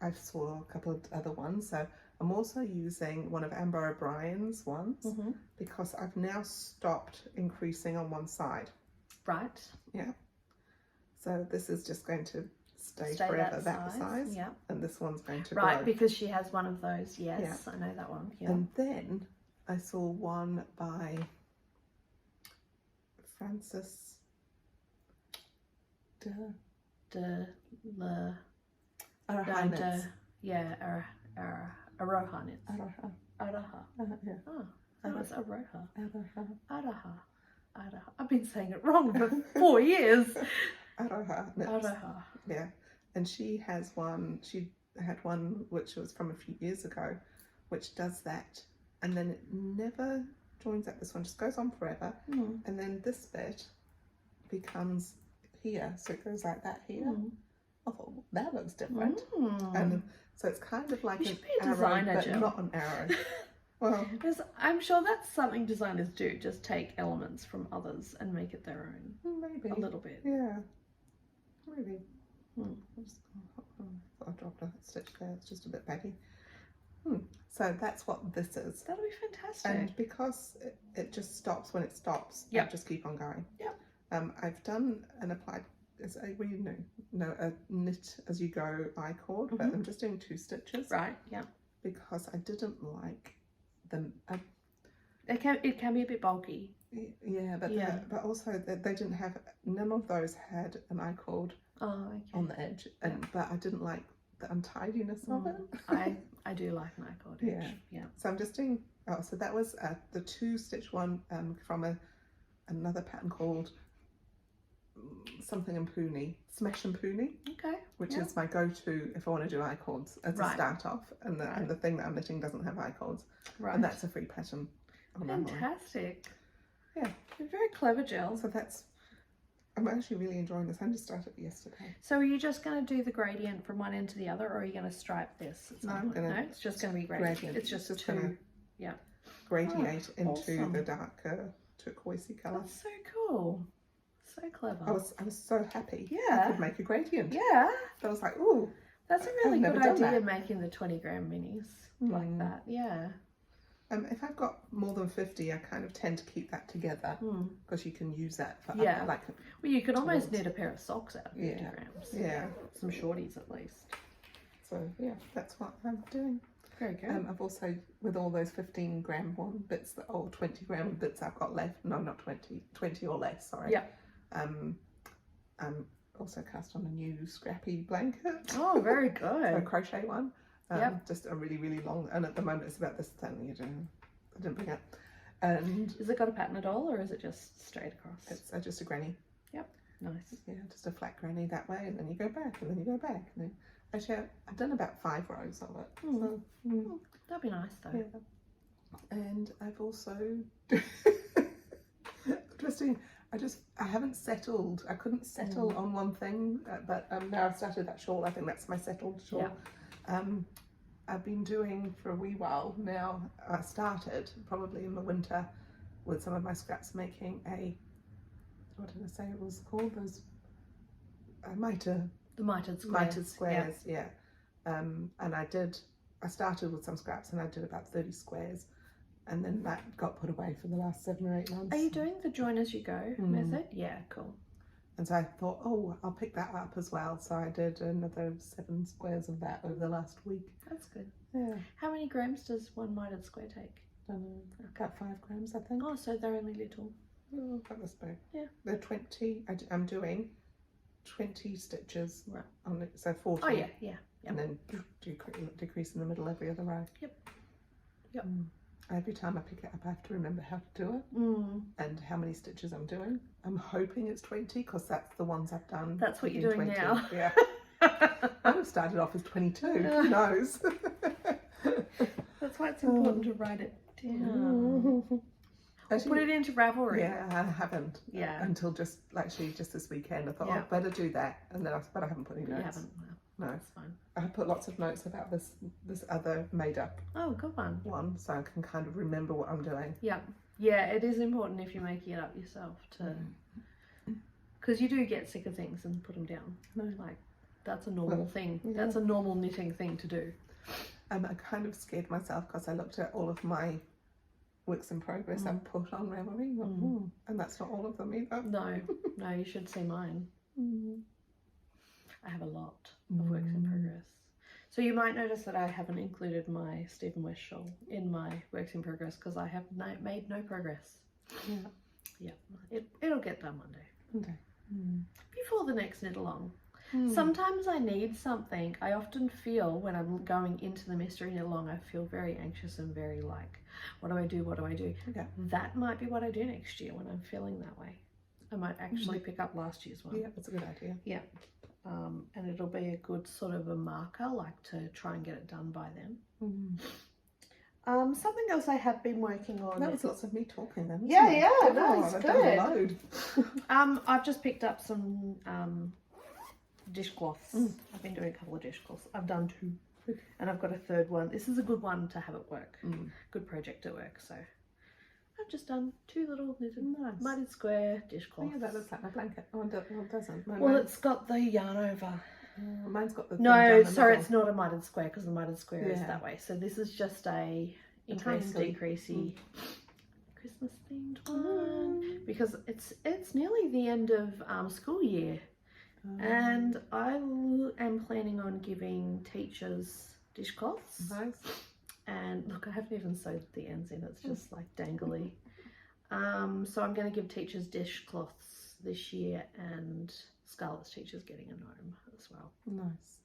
S1: I saw a couple of other ones. So I'm also using one of Amber O'Brien's ones because I've now stopped increasing on one side.
S2: Right.
S1: Yeah. So this is just going to stay forever that size.
S2: Yeah.
S1: And this one's going to
S2: Right,
S1: grow.
S2: because she has one of those. Yes, I know that one. Yeah.
S1: And then I saw one by Frances Araha.
S2: Aroha knits.
S1: Araha.
S2: Araha.
S1: Yeah.
S2: Oh, that was Aroha.
S1: Araha.
S2: Araha. Araha. I've been saying it wrong for 4 years.
S1: Araha.
S2: Araha.
S1: Yeah. And she has one, she had one which was from a few years ago, which does that. And then it never joins up. This one just goes on forever. And then this bit becomes here. So it goes like that here. I thought, well, that looks different. And so it's kind of like
S2: You
S1: an
S2: should be a
S1: arrow,
S2: designer,
S1: but
S2: Jill.
S1: not an arrow. Well,
S2: Because I'm sure that's something designers do, just take elements from others and make it their own.
S1: maybe.
S2: A little bit.
S1: Yeah. Maybe. I dropped a stitch there. It's just a bit baggy. So that's what this is.
S2: That'll be fantastic.
S1: And because it just stops when it stops, I
S2: Yep.
S1: just keep on going.
S2: Yep.
S1: I've done an applied, a knit as you go I-cord, but I'm just doing 2 stitches.
S2: Right, yeah.
S1: because I didn't like them.
S2: It can be a bit bulky.
S1: Yeah, but also they didn't have, none of those had an iCord on the edge, but I didn't like the untidiness of it.
S2: I do like an iCord edge. Yeah.
S1: So I'm just doing. Oh, so that was the 2-stitch one from another pattern called something and Pooney, Smash and Pooney.
S2: Okay.
S1: Which is my go-to if I want to do iCords as a start off, and the thing that I'm knitting doesn't have iCords, and that's a free pattern.
S2: Fantastic.
S1: Yeah,
S2: you're very clever, Jill.
S1: So I'm actually really enjoying this. I just started yesterday.
S2: So are you just going to do the gradient from one end to the other, or are you going to stripe this?
S1: No, I'm going to.
S2: No, it's just going to be gradient. It's just two. Yeah.
S1: Gradiate into the darker turquoisey colour.
S2: That's so cool. So clever.
S1: I was so happy.
S2: Yeah.
S1: I could make a gradient.
S2: Yeah.
S1: I was like, ooh.
S2: That's a really good idea, making the 20-gram minis like that. Yeah.
S1: If I've got more than 50, I kind of tend to keep that together because you can use that for
S2: well, you could almost knit a pair of socks out of 50 grams.
S1: Yeah.
S2: Some shorties at least.
S1: So yeah, that's what I'm doing.
S2: Very good.
S1: I've also, with all those 15-gram bits, or 20-gram bits I've got left, no, not 20 or less, sorry.
S2: Yeah.
S1: I'm also cast on a new scrappy blanket.
S2: Oh, very good.
S1: A crochet one. Just a really, really long, and at the moment it's about this thing I didn't bring it. And
S2: has it got a pattern at all, or is it just straight across?
S1: It's just a granny.
S2: Yep. Nice.
S1: Yeah, just a flat granny that way, and then you go back, and then you go back, and then actually I've done about 5 rows of it. So,
S2: that'd be nice though.
S1: Yeah. And I've also I haven't settled. I couldn't settle on one thing, but now I've started that shawl. I think that's my settled shawl. Yeah. I've been doing for a wee while now. I started probably in the winter with some of my scraps making what did I say it was called? Those mitered squares. Mitered squares, yeah. And I started with some scraps and I did about 30 squares. And then that got put away for the last 7 or 8 months.
S2: Are you doing the join as you go method? Yeah, cool.
S1: And so I thought, I'll pick that up as well. So I did another 7 squares of that over the last week.
S2: That's good.
S1: Yeah.
S2: How many grams does one mitered square take?
S1: I don't know. About 5 grams, I think.
S2: Oh, so they're only little.
S1: Oh, that was big.
S2: Yeah.
S1: They're 20. I'm doing 20 stitches on it. So 40.
S2: Oh, yeah.
S1: And then decrease in the middle every other row.
S2: Yep.
S1: Every time I pick it up, I have to remember how to do it and how many stitches I'm doing. I'm hoping it's 20 because that's the ones I've done.
S2: That's what you're doing
S1: 20.
S2: now.
S1: Yeah. I would have started off as 22. Who knows?
S2: That's why it's important to write it down. Actually, put it into Ravelry.
S1: Yeah, I haven't. Yeah. Until just this weekend. I thought, I'd better do that. And then but I haven't put any notes.
S2: You haven't? No, that's fine.
S1: I put lots of notes about this other made up.
S2: Oh, good one.
S1: So I can kind of remember what I'm doing.
S2: Yeah. Yeah, it is important if you're making it up yourself to, because you do get sick of things and put them down. No. Like, that's a normal thing. Yeah. That's a normal knitting thing to do.
S1: I kind of scared myself because I looked at all of my works in progress I've put on Ravelry, and that's not all of them either. No, you should see mine. I have a lot of works in progress. So you might notice that I haven't included my Stephen West shawl in my works in progress because I have made no progress. Yeah. It'll get done one day. Before the next knit along. Sometimes I need something. I often feel when I'm going into the mystery knit along, I feel very anxious and very like, what do I do? Yeah.
S2: That might be what I do next year when I'm feeling that way. I might actually pick up last year's one.
S1: Yeah, that's a good idea.
S2: Yeah. And it'll be a good sort of a marker, like to try and get it done by then. Something else I have been working on.
S1: That was lots of me talking then.
S2: Yeah, no, it's good. I've just picked up some dishcloths. I've been doing a couple of dishcloths. I've done 2, and I've got a 3rd one. This is a good one to have at work. Good project at work. So I've just done 2 little knitted mitered square dishcloths.
S1: Oh, yeah, that looks like my blanket. Oh, it doesn't.
S2: Well, it's got the yarn over.
S1: Mine's got the
S2: it's not a mitered square because the mitered square is that way. So this is just a increase, decreasey Christmas themed one because it's nearly the end of school year, and I am planning on giving teachers dishcloths.
S1: Nice.
S2: And look, I haven't even sewed the ends in. It's just like dangly. So I'm going to give teachers dishcloths this year, and Scarlett's teacher's getting a gnome as well.
S1: Nice.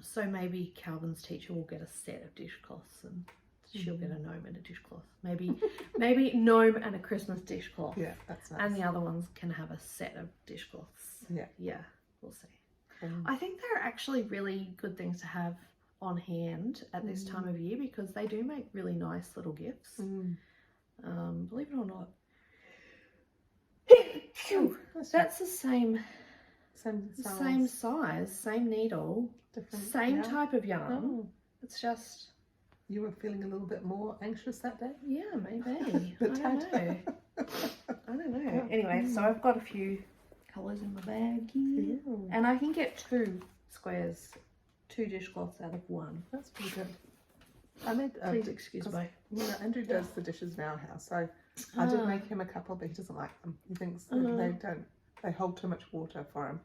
S2: So maybe Calvin's teacher will get a set of dishcloths, and she'll get a gnome and a dishcloth. Maybe gnome and a Christmas dishcloth.
S1: Yeah, that's nice.
S2: And the other ones can have a set of dishcloths.
S1: Yeah.
S2: Yeah, we'll see. I think they're actually really good things to have on hand at this time of year, because they do make really nice little gifts. Believe it or not. That's the same size, same needle,
S1: different,
S2: same type of yarn. It's just,
S1: you were feeling a little bit more anxious that day?
S2: yeah, maybe. I don't know.
S1: Yeah.
S2: Anyway, so I've got a few colours in my bag here. And I can get 2 squares, 2 dishcloths out of 1.
S1: That's pretty good. I made,
S2: Please excuse me.
S1: You know, Andrew does the dishes in our house, so I did make him a couple, but he doesn't like them. He thinks that they hold too much water for him.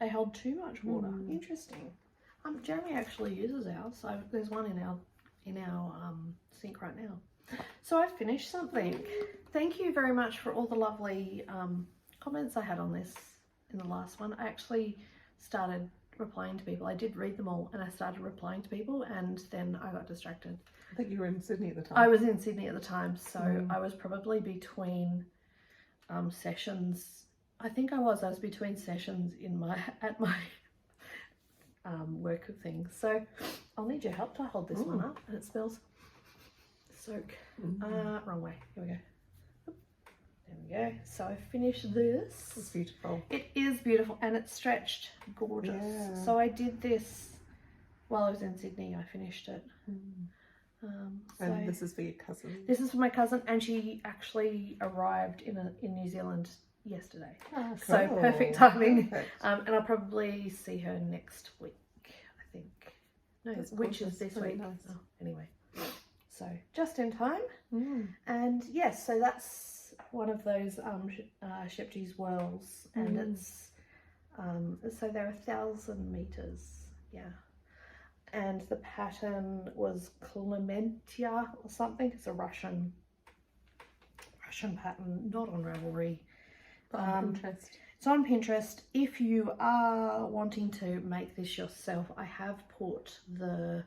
S2: They hold too much water. Interesting. Jeremy actually uses ours. So there's one in our sink right now. So I finished something. Thank you very much for all the lovely comments I had on this in the last one. I actually started replying to people. I did read them all, and I started replying to people, and then I got distracted.
S1: I think you were in Sydney at the time.
S2: I was in Sydney at the time, so I was probably between sessions. I think I was between sessions at my work of things. So I'll need your help to hold this one up, and it smells soak. Wrong way. Here we go. There we go. So I finished this.
S1: It's beautiful.
S2: It is beautiful, and it's stretched gorgeous.
S1: Yeah.
S2: So I did this while I was in Sydney. I finished it.
S1: And this is for your cousin.
S2: This is for my cousin, and she actually arrived in New Zealand yesterday.
S1: Oh,
S2: So
S1: cool.
S2: perfect timing.
S1: Perfect.
S2: And I'll probably see her next week, I think. No,
S1: That's
S2: which is
S1: gorgeous.
S2: this
S1: Really
S2: week.
S1: nice.
S2: Oh, anyway, so just in time.
S1: Mm.
S2: And yes, so that's one of those Shepty's whirls, and it's so they're 1,000 meters, yeah. And the pattern was Clementia or something. It's a Russian pattern, not on Ravelry.
S1: Pinterest.
S2: It's on Pinterest. If you are wanting to make this yourself, I have put the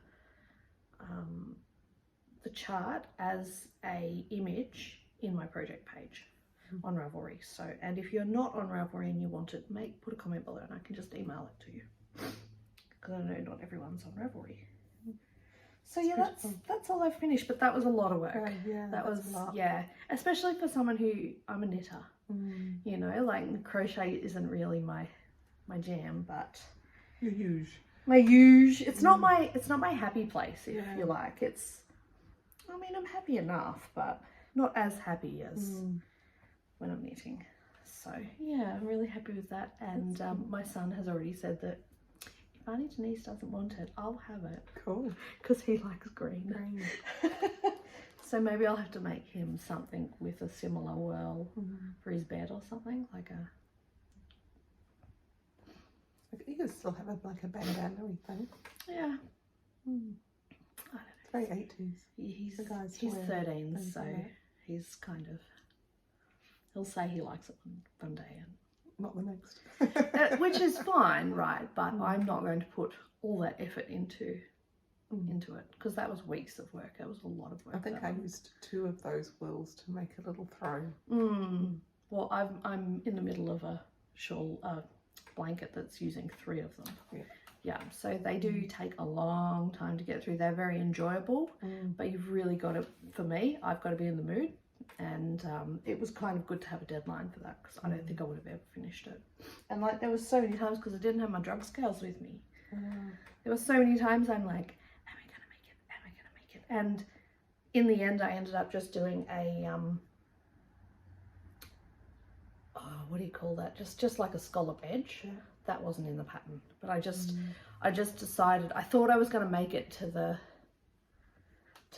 S2: chart as a image in my project page on Ravelry. So, and if you're not on Ravelry and you want it, put a comment below, and I can just email it to you, because I know not everyone's on Ravelry. So yeah, that's all I've finished, but that was a lot of work.
S1: Yeah,
S2: that was
S1: a lot.
S2: Yeah, especially for someone I'm a knitter. You know, like crochet isn't really my jam, but
S1: You're huge.
S2: my huge. It's not my happy place, if you like. I mean, I'm happy enough, but not as happy as when I'm knitting. So yeah, I'm really happy with that. And my son has already said that if Auntie Denise doesn't want it, I'll have it.
S1: Cool.
S2: Because he likes green. So maybe I'll have to make him something with a similar whirl for his bed or something, like a...
S1: You can still have like a bandana thing.
S2: Yeah. I don't know.
S1: Very 80s.
S2: He's
S1: The guy's
S2: 13, so
S1: that.
S2: he's kind of... He'll say he likes it one day, and
S1: Not the next.
S2: which is fine, right? But I'm not going to put all that effort into it, because that was weeks of work. That was a lot of work.
S1: I think I used 2 of those wheels to make a little throw.
S2: Well, I'm in the middle of a shawl blanket that's using 3 of them. Yeah, so they do take a long time to get through. They're very enjoyable, but you've really got to, for me, I've got to be in the mood. And it was kind of good to have a deadline for that, because I don't think I would have ever finished it. And like, there was so many times, because I didn't have my drug scales with me. There were so many times I'm like, am I gonna make it? Am I gonna make it? And in the end, I ended up just doing a what do you call that? Just like a scallop edge. That wasn't in the pattern, but I just decided, I thought I was going to make it to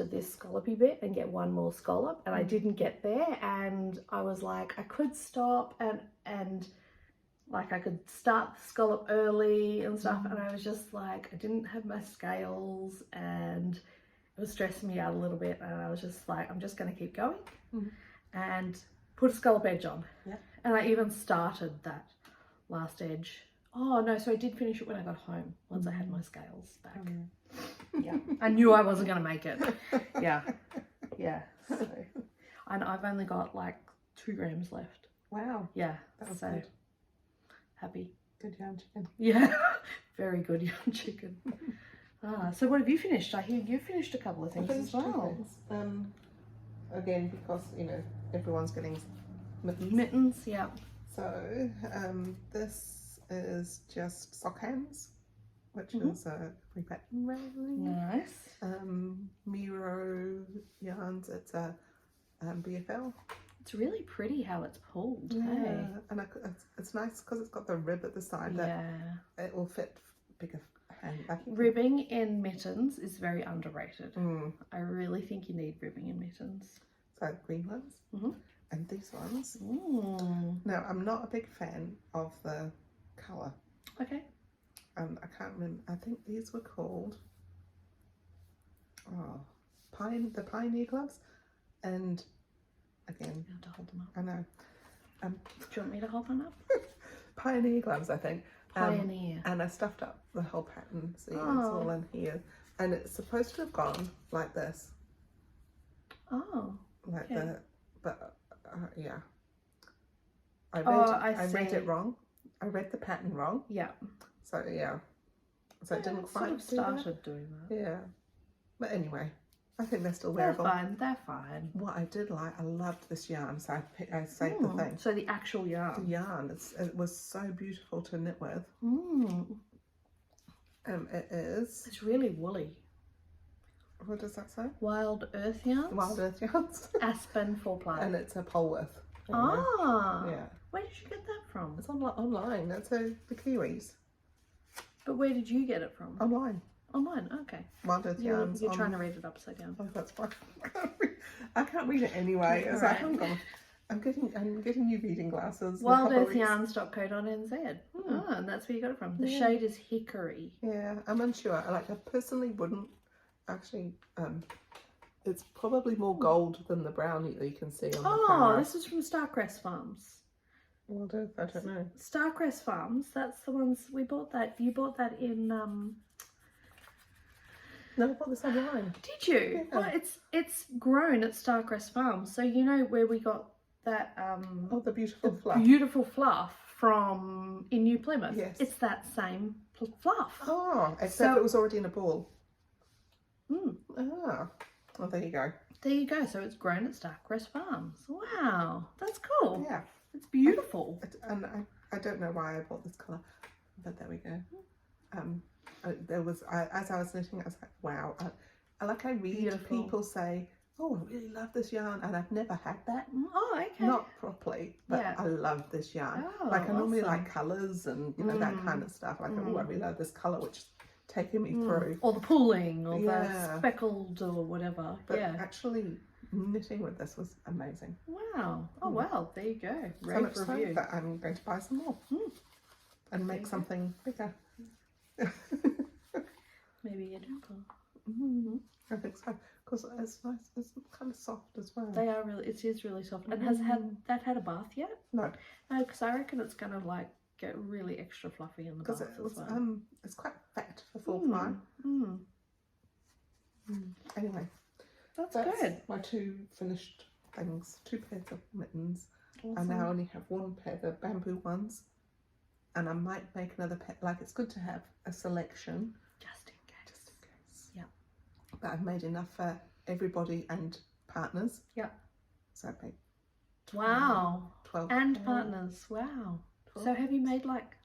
S2: this scallopy bit and get one more scallop, and I didn't get there, and I was like, I could stop and like I could start the scallop early and stuff, and I was just like, I didn't have my scales, and it was stressing me out a little bit, and I was just like, I'm just going to keep going and put a scallop edge on.
S1: Yeah.
S2: And I even started that last edge. Oh no, so I did finish it when I got home, once I had my scales back. Yeah, I knew I wasn't going to make it. Yeah, so, and I've only got like 2 grams left.
S1: Wow.
S2: Yeah,
S1: That was
S2: so
S1: good.
S2: happy.
S1: Good yarn chicken.
S2: Yeah, very good young chicken. So what have you finished? I hear you finished a couple of things as well.
S1: Again, because everyone's getting mittens.
S2: Mittens, yeah.
S1: So this is just sock hands, which is a free pattern railing.
S2: Nice.
S1: Miro yarns. It's a BFL.
S2: It's really pretty how it's pulled.
S1: Yeah,
S2: Hey?
S1: and it's nice because it's got the rib at the side that it will fit bigger hand.
S2: Ribbing in mittens is very underrated.
S1: Mm.
S2: I really think you need ribbing in mittens.
S1: So green ones and these ones. Now I'm not a big fan of the colour.
S2: Okay.
S1: I can't remember. I think these were called the Pioneer gloves, and again,
S2: You have to hold them up.
S1: I know.
S2: Do you want me to hold one up?
S1: Pioneer gloves, I think.
S2: Pioneer.
S1: And I stuffed up the whole pattern, so it's all in here. And it's supposed to have gone like this.
S2: Oh.
S1: Like
S2: Okay.
S1: yeah. I
S2: I
S1: read
S2: see.
S1: it wrong. I read the pattern wrong.
S2: Yeah.
S1: So yeah. So it didn't quite
S2: sort of
S1: do that.
S2: started doing that.
S1: Yeah. But anyway, I think they're still
S2: They're
S1: wearable.
S2: fine. They're fine.
S1: What I did like, I loved this yarn, so I saved the thing.
S2: So the actual
S1: The
S2: yarn.
S1: yarn, it was so beautiful to knit with. It is.
S2: It's really woolly.
S1: What does that say?
S2: Wild Earth yarns.
S1: Wild Earth yarns.
S2: Aspen 4-ply.
S1: And it's a Polworth.
S2: Yeah.
S1: Yeah.
S2: Where did you get that from?
S1: It's online. That's the Kiwis.
S2: But where did you get it from?
S1: Online.
S2: Online. Okay.
S1: Wild Earth
S2: You're
S1: yarns.
S2: trying to read it upside down.
S1: Oh, that's fine. I can't read it anyway. It's like,
S2: Alright.
S1: I'm getting new reading glasses.
S2: WildEarthYarns.co.nz. Oh, and that's where you got it from. The shade is hickory.
S1: Yeah, I'm unsure. I personally wouldn't actually. It's probably more gold than the brown that you can see on the camera.
S2: This is from Starcrest Farms.
S1: Well, I don't know.
S2: Starcrest Farms. That's the ones we bought. That you bought that in.
S1: No, I bought this online.
S2: Did you?
S1: Yeah.
S2: Well, it's grown at Starcrest Farms. So you know where we got that
S1: Oh, the beautiful fluff.
S2: beautiful fluff from in New Plymouth.
S1: Yes.
S2: It's that same fluff.
S1: Oh, except it was already in a ball.
S2: Mm.
S1: Ah, well, there you go.
S2: There you go. So it's grown at Starcrest Farms. Wow, that's cool.
S1: Yeah,
S2: It's beautiful.
S1: and I don't know why I bought this colour, but there we go. As I was knitting, I was like, wow. I read
S2: Beautiful.
S1: people say, oh, I really love this yarn, and I've never had that.
S2: Oh, okay.
S1: Not properly, but
S2: Yeah.
S1: I love this yarn.
S2: Oh,
S1: I normally
S2: awesome.
S1: like colours and that kind of stuff. Like, oh, I really love this colour, which is taking me through.
S2: Or the pooling, or
S1: Yeah.
S2: the speckled, or whatever.
S1: But
S2: yeah.
S1: actually, knitting with this was amazing.
S2: Wow. Oh, wow. There you go.
S1: So
S2: Rave
S1: much so
S2: review.
S1: that I'm going to buy some more and make something bigger.
S2: Maybe a dimple.
S1: I think so, because it's nice. It's kind of soft as well.
S2: They are really. It is really soft. And has had a bath yet?
S1: No,
S2: No, because I reckon it's gonna like get really extra fluffy in the bath
S1: because it was
S2: as well.
S1: it's quite fat for full time. Anyway,
S2: That's
S1: that's
S2: good.
S1: my 2 finished things. 2 pairs of mittens. I
S2: Awesome.
S1: now only have 1 pair, the bamboo ones, and I might make another pair. Like, it's good to have a selection
S2: Just in case.
S1: just in case.
S2: Yeah.
S1: But I've made enough for everybody and partners.
S2: Yeah.
S1: So I've made
S2: Wow.
S1: 12
S2: And
S1: pairs.
S2: partners. Wow.
S1: 12.
S2: So have you made like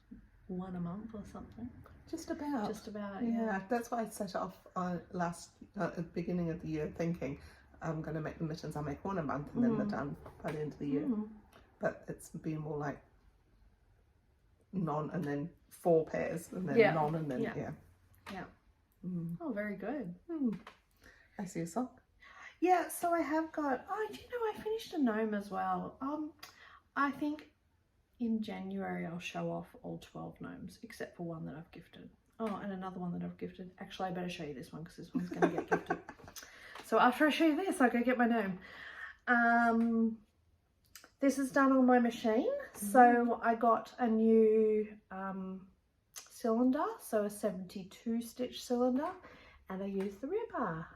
S2: 1 a month or something?
S1: Just about.
S2: Just about.
S1: Yeah,
S2: Yeah.
S1: that's why I set off at the beginning of the year, thinking I'm going to make the mittens. I'll make 1 a month, and then they're done by the end of the year. But it's been more like none, and then 4 pairs, and then
S2: Yeah.
S1: none, and then
S2: Yeah.
S1: yeah.
S2: Oh, very good.
S1: I see a sock.
S2: Yeah, so I have got. Oh, do you know I finished a gnome as well? I think in January I'll show off all 12 gnomes, except for one that I've gifted. Oh, and another one that I've gifted. Actually, I better show you this one because this one's going to get gifted. So after I show you this, I'll go get my gnome. This is done on my machine. So I got a new cylinder, so a 72 stitch cylinder, and I used the ripper.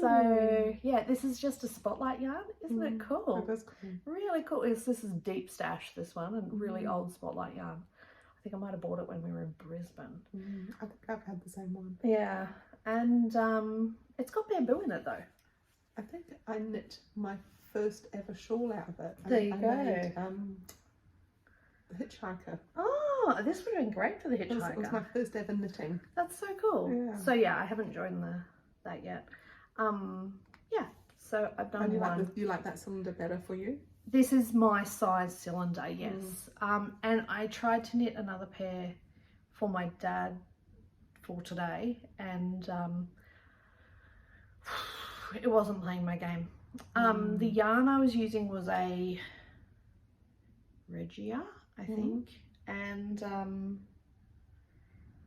S2: So yeah, this is just a spotlight yarn. Isn't it cool?
S1: That is cool.
S2: Really cool. This is deep stash, this one, and really old spotlight yarn. I think I might have bought it when we were in Brisbane.
S1: I think I've had the same one.
S2: Yeah, and it's got bamboo in it though.
S1: I think I knit my first ever shawl out of it.
S2: There you
S1: I
S2: go.
S1: made, the Hitchhiker.
S2: Oh, this would have been great for the Hitchhiker.
S1: It was my first ever knitting.
S2: That's so cool.
S1: Yeah.
S2: So yeah, I haven't joined that yet. Yeah, so I've done
S1: And
S2: one.
S1: you like that cylinder better for you?
S2: This is my size cylinder, yes. And I tried to knit another pair for my dad for today, and it wasn't playing my game. The yarn I was using was a Regia, I think, and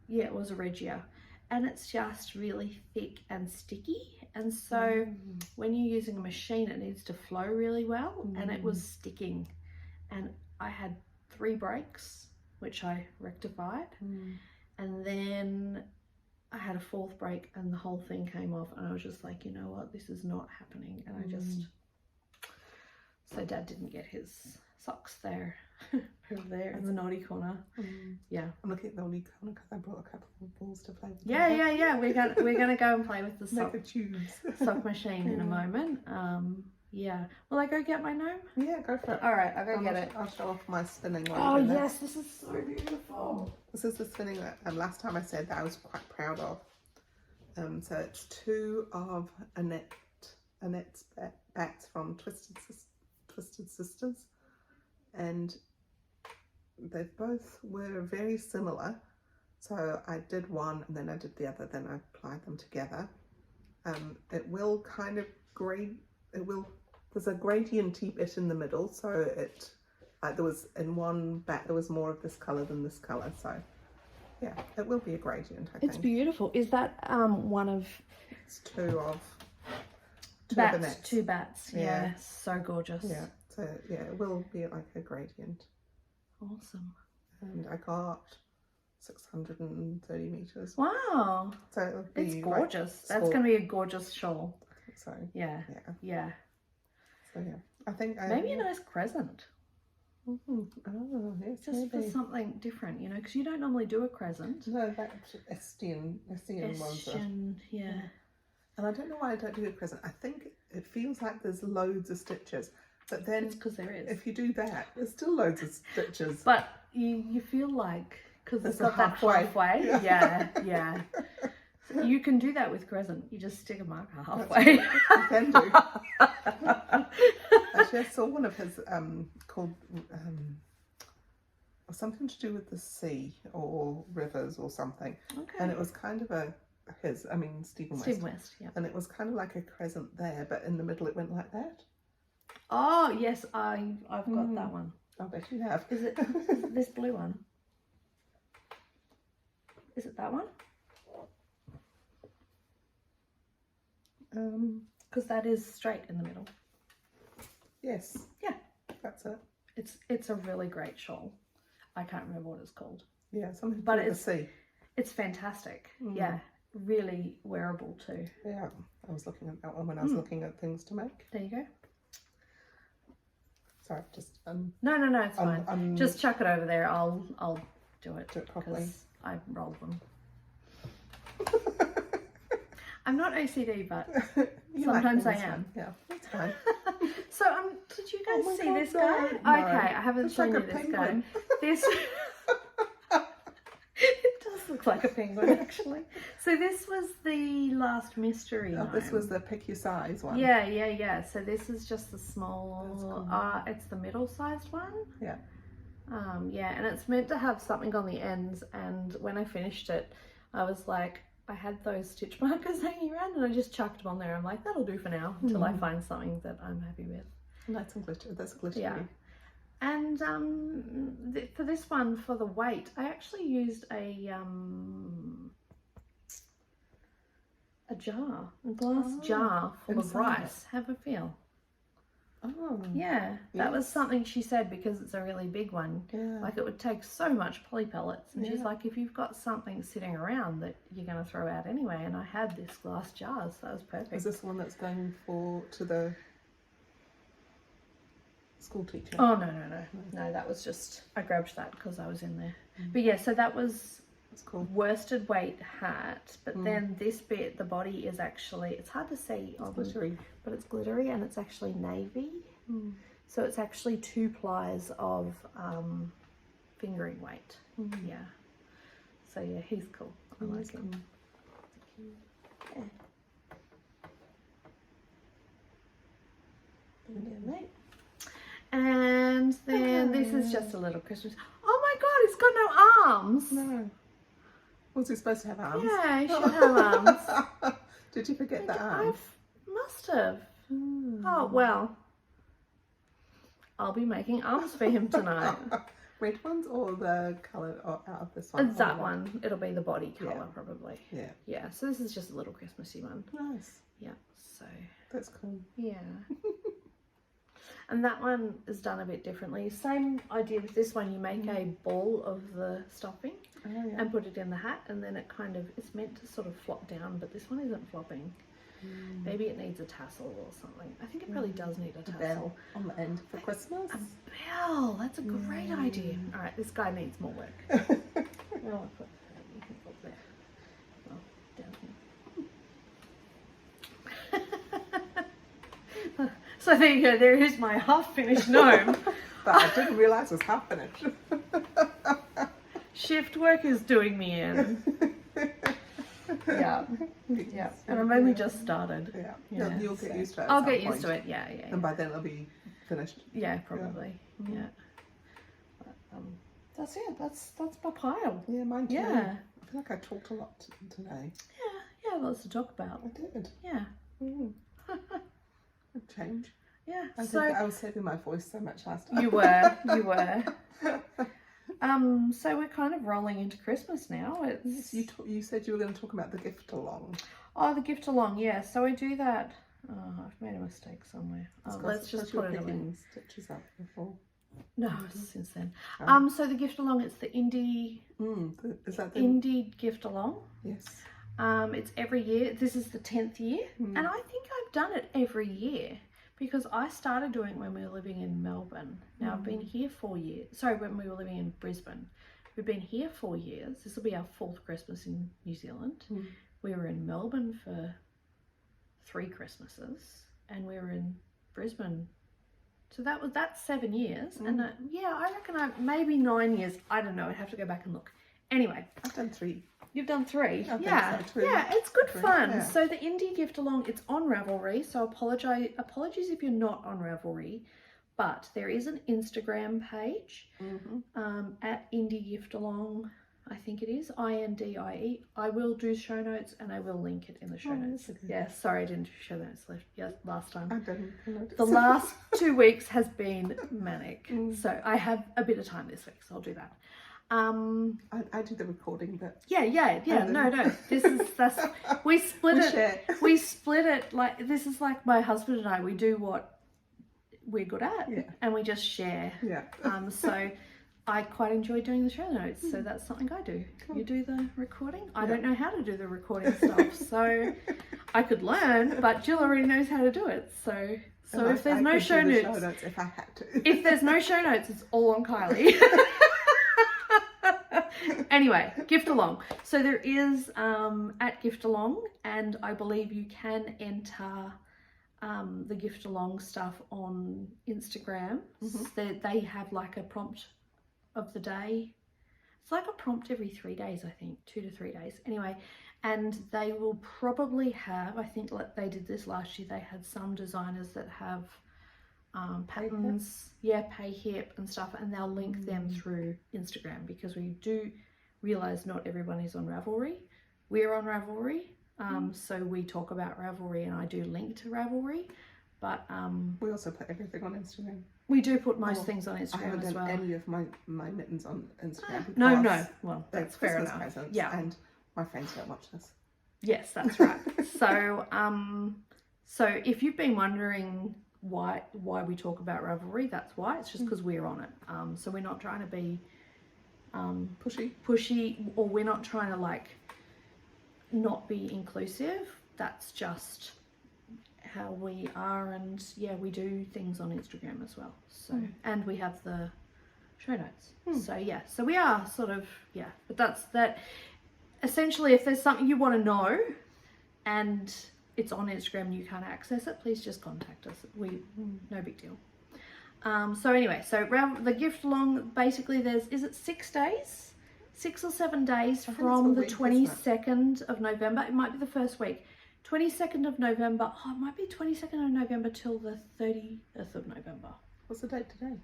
S2: yeah, it was a Regia, and it's just really thick and sticky, and so when you're using a machine it needs to flow really well, and it was sticking, and I had 3 breaks which I rectified, and then I had a 4th break and the whole thing came off, and I was just like, you know what, this is not happening, and I just, so Dad didn't get his socks there. Over there in the naughty corner. Yeah,
S1: I'm looking at the naughty corner because I brought a couple of balls to play with.
S2: Yeah. We're gonna go and play with the sock
S1: tubes.
S2: sock machine in a moment. Yeah. Will I go get my gnome?
S1: Yeah, go for it.
S2: All right, I'll go get it.
S1: I'll show off my spinning one.
S2: Oh yes, this is so beautiful.
S1: This is the spinning that last time I said that I was quite proud of. So it's 2 of Annette's bats from Twisted Sisters, and they both were very similar. So I did one and then I did the other, then I applied them together. It will kind of there's a gradienty bit in the middle, so it there was in one bat there was more of this colour than this colour, so yeah, it will be a gradient, I think.
S2: It's beautiful. Is that one of
S1: It's 2 of
S2: bats?
S1: Annette's.
S2: 2 bats.
S1: Yeah.
S2: Yeah, so gorgeous.
S1: Yeah, so yeah, it will be like a gradient.
S2: Awesome.
S1: And I got 630 meters.
S2: Wow.
S1: So it'll be
S2: It's gorgeous. That's
S1: small.
S2: going to be a gorgeous shawl.
S1: So
S2: Yeah.
S1: yeah. So yeah, I think
S2: Maybe a nice crescent.
S1: Oh yes,
S2: Just for
S1: maybe.
S2: something different, you know, because you don't normally do a crescent.
S1: No, that Estian ones are.
S2: Estion, yeah.
S1: And I don't know why I don't do a crescent. I think it feels like there's loads of stitches, but then
S2: It's because there is.
S1: if you do that, there's still loads of stitches.
S2: But you feel like, because it's
S1: It's
S2: got that
S1: halfway.
S2: halfway. Yeah. So you can do that with crescent. You just stick a marker halfway.
S1: You can do. Actually, I saw one of his called something to do with the sea or rivers or something,
S2: Okay.
S1: and it was kind of Stephen West.
S2: Steve West, yeah.
S1: And it was kind of like a crescent there, but in the middle it went like that.
S2: Oh, yes, I've got that one.
S1: I bet you have.
S2: Is it this blue one? Is it that one? Because that is straight in the middle.
S1: Yes.
S2: Yeah.
S1: That's it.
S2: It's a really great shawl. I can't remember what it's called.
S1: Yeah, something to
S2: But
S1: do with the sea.
S2: It's fantastic. Yeah, really wearable too.
S1: Yeah, I was looking at that one when I was looking at things to make.
S2: There you go.
S1: Sorry, just
S2: No, it's fine. Just chuck it over there. I'll do it
S1: properly.
S2: because I rolled them. I'm not OCD, but
S1: You
S2: sometimes I
S1: things,
S2: am.
S1: Yeah, that's fine.
S2: So did you guys
S1: my
S2: see
S1: God,
S2: this
S1: no,
S2: guy?
S1: no.
S2: Okay, I haven't
S1: It's
S2: shown
S1: like
S2: you
S1: a
S2: this
S1: penguin.
S2: guy. This it does look like a penguin actually. So this was the last mystery.
S1: Oh, this
S2: gnome.
S1: was the pick your size one.
S2: Yeah. So this is just the small.
S1: That's cool.
S2: It's the middle-sized one.
S1: Yeah.
S2: Yeah, and it's meant to have something on the ends. And when I finished it, I was like, I had those stitch markers hanging around, and I just chucked them on there. I'm like, that'll do for now until I find something that I'm happy with.
S1: And that's a glitter. That's a glittery.
S2: Yeah. And for this one, for the weight, I actually used a glass jar full of rice. Have a feel.
S1: Oh.
S2: Yeah, that was something she said, because it's a really big one.
S1: Yeah.
S2: Like, it would take so much poly pellets. And she's like, if you've got something sitting around that you're going to throw out anyway. And I had this glass jar, so that was perfect.
S1: Is this the one that's going to the school teacher?
S2: Oh, no. No, that was just, I grabbed that because I was in there. But yeah, so that was
S1: That's cool.
S2: worsted weight hat. But then this bit, the body is actually, it's hard to see.
S1: It's glittery.
S2: But it's glittery, and it's actually navy. So it's actually 2 plies of fingering weight. Yeah. So yeah, he's cool. I like him. Yeah. And then this is just a little Christmas. Oh my god, it's got no arms.
S1: No. Was he supposed to have arms?
S2: Yeah, he should have arms.
S1: Did you forget the arms?
S2: I must have. Oh well. I'll be making arms for him tonight.
S1: Red ones or the colour out of this one?
S2: It's that one. It'll be the body colour probably.
S1: Yeah.
S2: Yeah, so this is just a little Christmassy one.
S1: Nice.
S2: Yeah, so.
S1: That's cool.
S2: Yeah. And that one is done a bit differently. Same idea with this one. You make a ball of the stuffing and put it in the hat, and then it kind of, it's meant to sort of flop down, but this one isn't flopping. Maybe it needs a tassel or something. I think it probably does need a tassel.
S1: Bell on the end for Christmas.
S2: A bell! That's a great idea. Alright, this guy needs more work. Where do I put that? You can put there. Oh, down here. So there you go, there is my half-finished gnome.
S1: But I didn't realise it was half finished.
S2: Shift work is doing me in. Yeah. Yeah. And I've only just started.
S1: Yeah. You'll get used to it.
S2: I'll get used to it, yeah.
S1: And by then it'll be finished.
S2: Yeah, probably. Yeah. But, that's it. That's my pile.
S1: Yeah, mine too.
S2: Yeah.
S1: I feel like I talked a lot today.
S2: Yeah, lots to talk about.
S1: I did.
S2: Yeah.
S1: Change.
S2: Yeah.
S1: I think I was saving my voice so much last time.
S2: You were. So we're kind of rolling into Christmas now. It's
S1: You said you were going to talk about the gift along.
S2: Oh, the gift along, yeah. So I do that. Oh, I've made a mistake somewhere. Let's just put it away.
S1: Stitches up before.
S2: No, since then. So the gift along, it's the indie.
S1: Is that the
S2: indie gift along?
S1: Yes.
S2: It's every year. This is the 10th year, and I think I've done it every year because I started doing it when we were living in Melbourne. Now I've been here 4 years. Sorry, when we were living in Brisbane. We've been here 4 years. This will be our 4th Christmas in New Zealand. We were in Melbourne for 3 Christmases, and we were in Brisbane. So that's 7 years, and yeah, I reckon maybe 9 years. I don't know. I'd have to go back and look. Anyway,
S1: I've done 3.
S2: You've done 3.
S1: I
S2: Yeah,
S1: think so,
S2: yeah, it's good fun.
S1: Yeah.
S2: So the indie gift along, it's on Ravelry. So apologies if you're not on Ravelry, but there is an Instagram page at indie gift along. I think it is INDIE. I will do show notes and I will link it in the show notes.
S1: Okay.
S2: Yeah, sorry I didn't do show notes last time.
S1: I didn't notice.
S2: The last 2 weeks has been manic, so I have a bit of time this week, so I'll do that.
S1: I do the recording, but
S2: Yeah. No. We split it.
S1: share.
S2: We split it like this is like my husband and I. We do what we're good at, and we just share.
S1: Yeah.
S2: So I quite enjoy doing the show notes. So that's something I do. Cool. You do the recording. I don't know how to do the recording stuff, so I could learn. But Jill already knows how to do it. So if there's no show notes,
S1: if I had to.
S2: if there's no show notes, it's all on Kylie. Anyway, gift along. So there is at gift along, and I believe you can enter the gift along stuff on Instagram. They have like a prompt of the day. It's like a prompt every 3 days, I think, 2 to 3 days. Anyway, and they will probably have, I think like they did this last year, they had some designers that have patterns, pay hip and stuff, and they'll link them through Instagram, because we do realize not everyone is on Ravelry. We're on Ravelry, so we talk about Ravelry, and I do link to Ravelry, but
S1: we also put everything on Instagram.
S2: We do put most
S1: Oh,
S2: things on
S1: I
S2: Instagram
S1: haven't
S2: as
S1: done
S2: well.
S1: any of my mittens on Instagram.
S2: No,
S1: because
S2: well,
S1: they're
S2: that's fair
S1: Christmas
S2: enough.
S1: presents,
S2: Yeah.
S1: and my friends don't watch this.
S2: Yes, that's right. So if you've been wondering why we talk about Ravelry, that's why. It's just because we're on it. So we're not trying to be pushy, or we're not trying to like not be inclusive. That's just how we are, and yeah, we do things on Instagram as well. So and we have the show notes. So yeah, so we are sort of, yeah, but that's that. Essentially, if there's something you want to know and it's on Instagram and you can't access it, please just contact us. No big deal. So anyway, so the gift along, basically is it 6 days? 6 or 7 days from the 22nd of November. It might be the first week. 22nd of November. Oh, it might be 22nd of November till the 30th of November.
S1: What's the date today?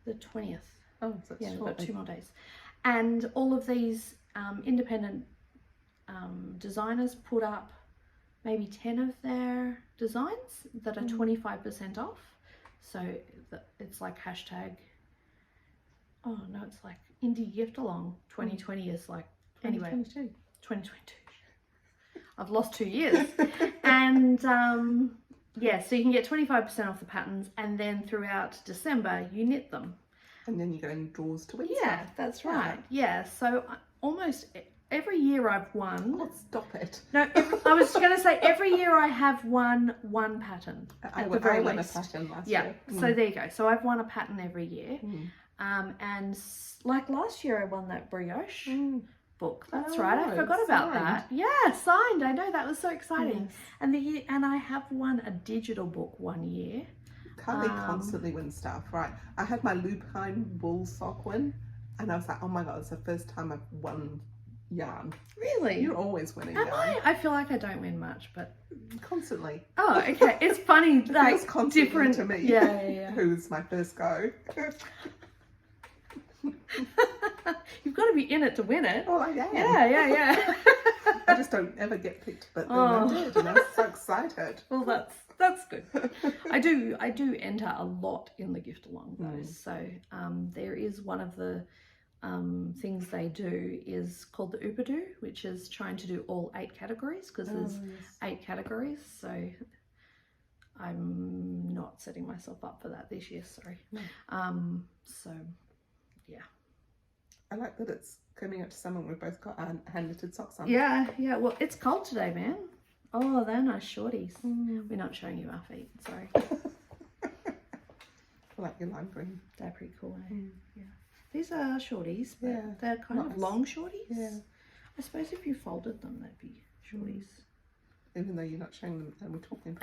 S2: The 20th.
S1: Oh, so
S2: yeah, we've got 2 more days. And all of these independent designers put up maybe 10 of their designs that are 25% off. So it's like hashtag, oh no, it's like indie gift along. 2020 is like, anyway, 2022. I've lost 2 years. And yeah, so you can get 25% off the patterns, and then throughout December you knit them.
S1: And then you go in draws to win
S2: Yeah,
S1: stuff.
S2: that's right. Yeah, so almost every year I've won.
S1: Oh, stop it.
S2: No, I was going to say every year I have won one pattern.
S1: I won a pattern last year.
S2: So there you go. So I've won a pattern every year. And like last year I won that brioche book. That's right. I forgot about that. Yeah, signed. I know, that was so exciting. Yes. And I have won a digital book one year.
S1: Carly constantly wins stuff, right? I had my lupine wool sock win, and I was like, oh my god, it's the first time I've won yarn.
S2: Really?
S1: You're always winning
S2: Am
S1: yarn.
S2: I feel like I don't win much, but
S1: constantly.
S2: Oh, okay. It's funny, like
S1: feels constantly
S2: different
S1: to me.
S2: Yeah.
S1: Who's my first go?
S2: You've got to be in it to win it.
S1: Oh, I am.
S2: Yeah.
S1: I just don't ever get picked, but then I did, and I was so excited.
S2: Well, that's good. I do enter a lot in the gift along though. So there is one of the things they do is called the Upado, which is trying to do all 8 categories, because there's 8 categories. So I'm not setting myself up for that this year, sorry. So yeah.
S1: I like that it's coming up to summer and we've both got hand knitted socks on.
S2: Yeah. Well, it's cold today, man. Oh, they're nice shorties. We're not showing you our feet, sorry.
S1: I like your lime green.
S2: They're pretty cool, eh? Yeah. These are shorties, but they're kind of long shorties. Yeah. I suppose if you folded them, they'd be shorties.
S1: Even though you're not showing them and we're talking.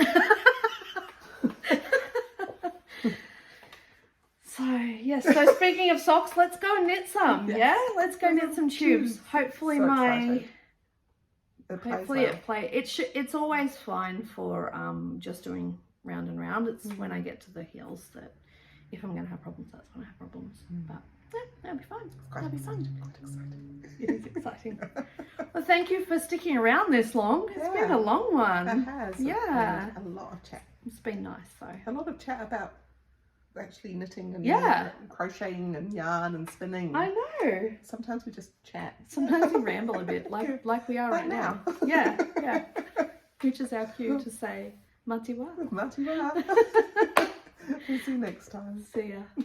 S2: So, yes, so speaking of socks, let's go and knit some, yeah? Let's go knit some tubes. Hopefully it's always fine for just doing round and round. It's when I get to the heels that if I'm going to have problems, that's when I have problems. But yeah, that'll be fine. That'll be fun. It is exciting. Well, thank you for sticking around this long. It's been a long one.
S1: It has.
S2: Yeah.
S1: A lot of chat.
S2: It's been nice though.
S1: A lot of chat about actually knitting and crocheting and yarn and spinning.
S2: I know.
S1: Sometimes we just chat.
S2: Sometimes we ramble a bit, like we are right now. Yeah. Which is our cue to say Matiwa.
S1: Matiwa. We'll see you next time.
S2: See ya.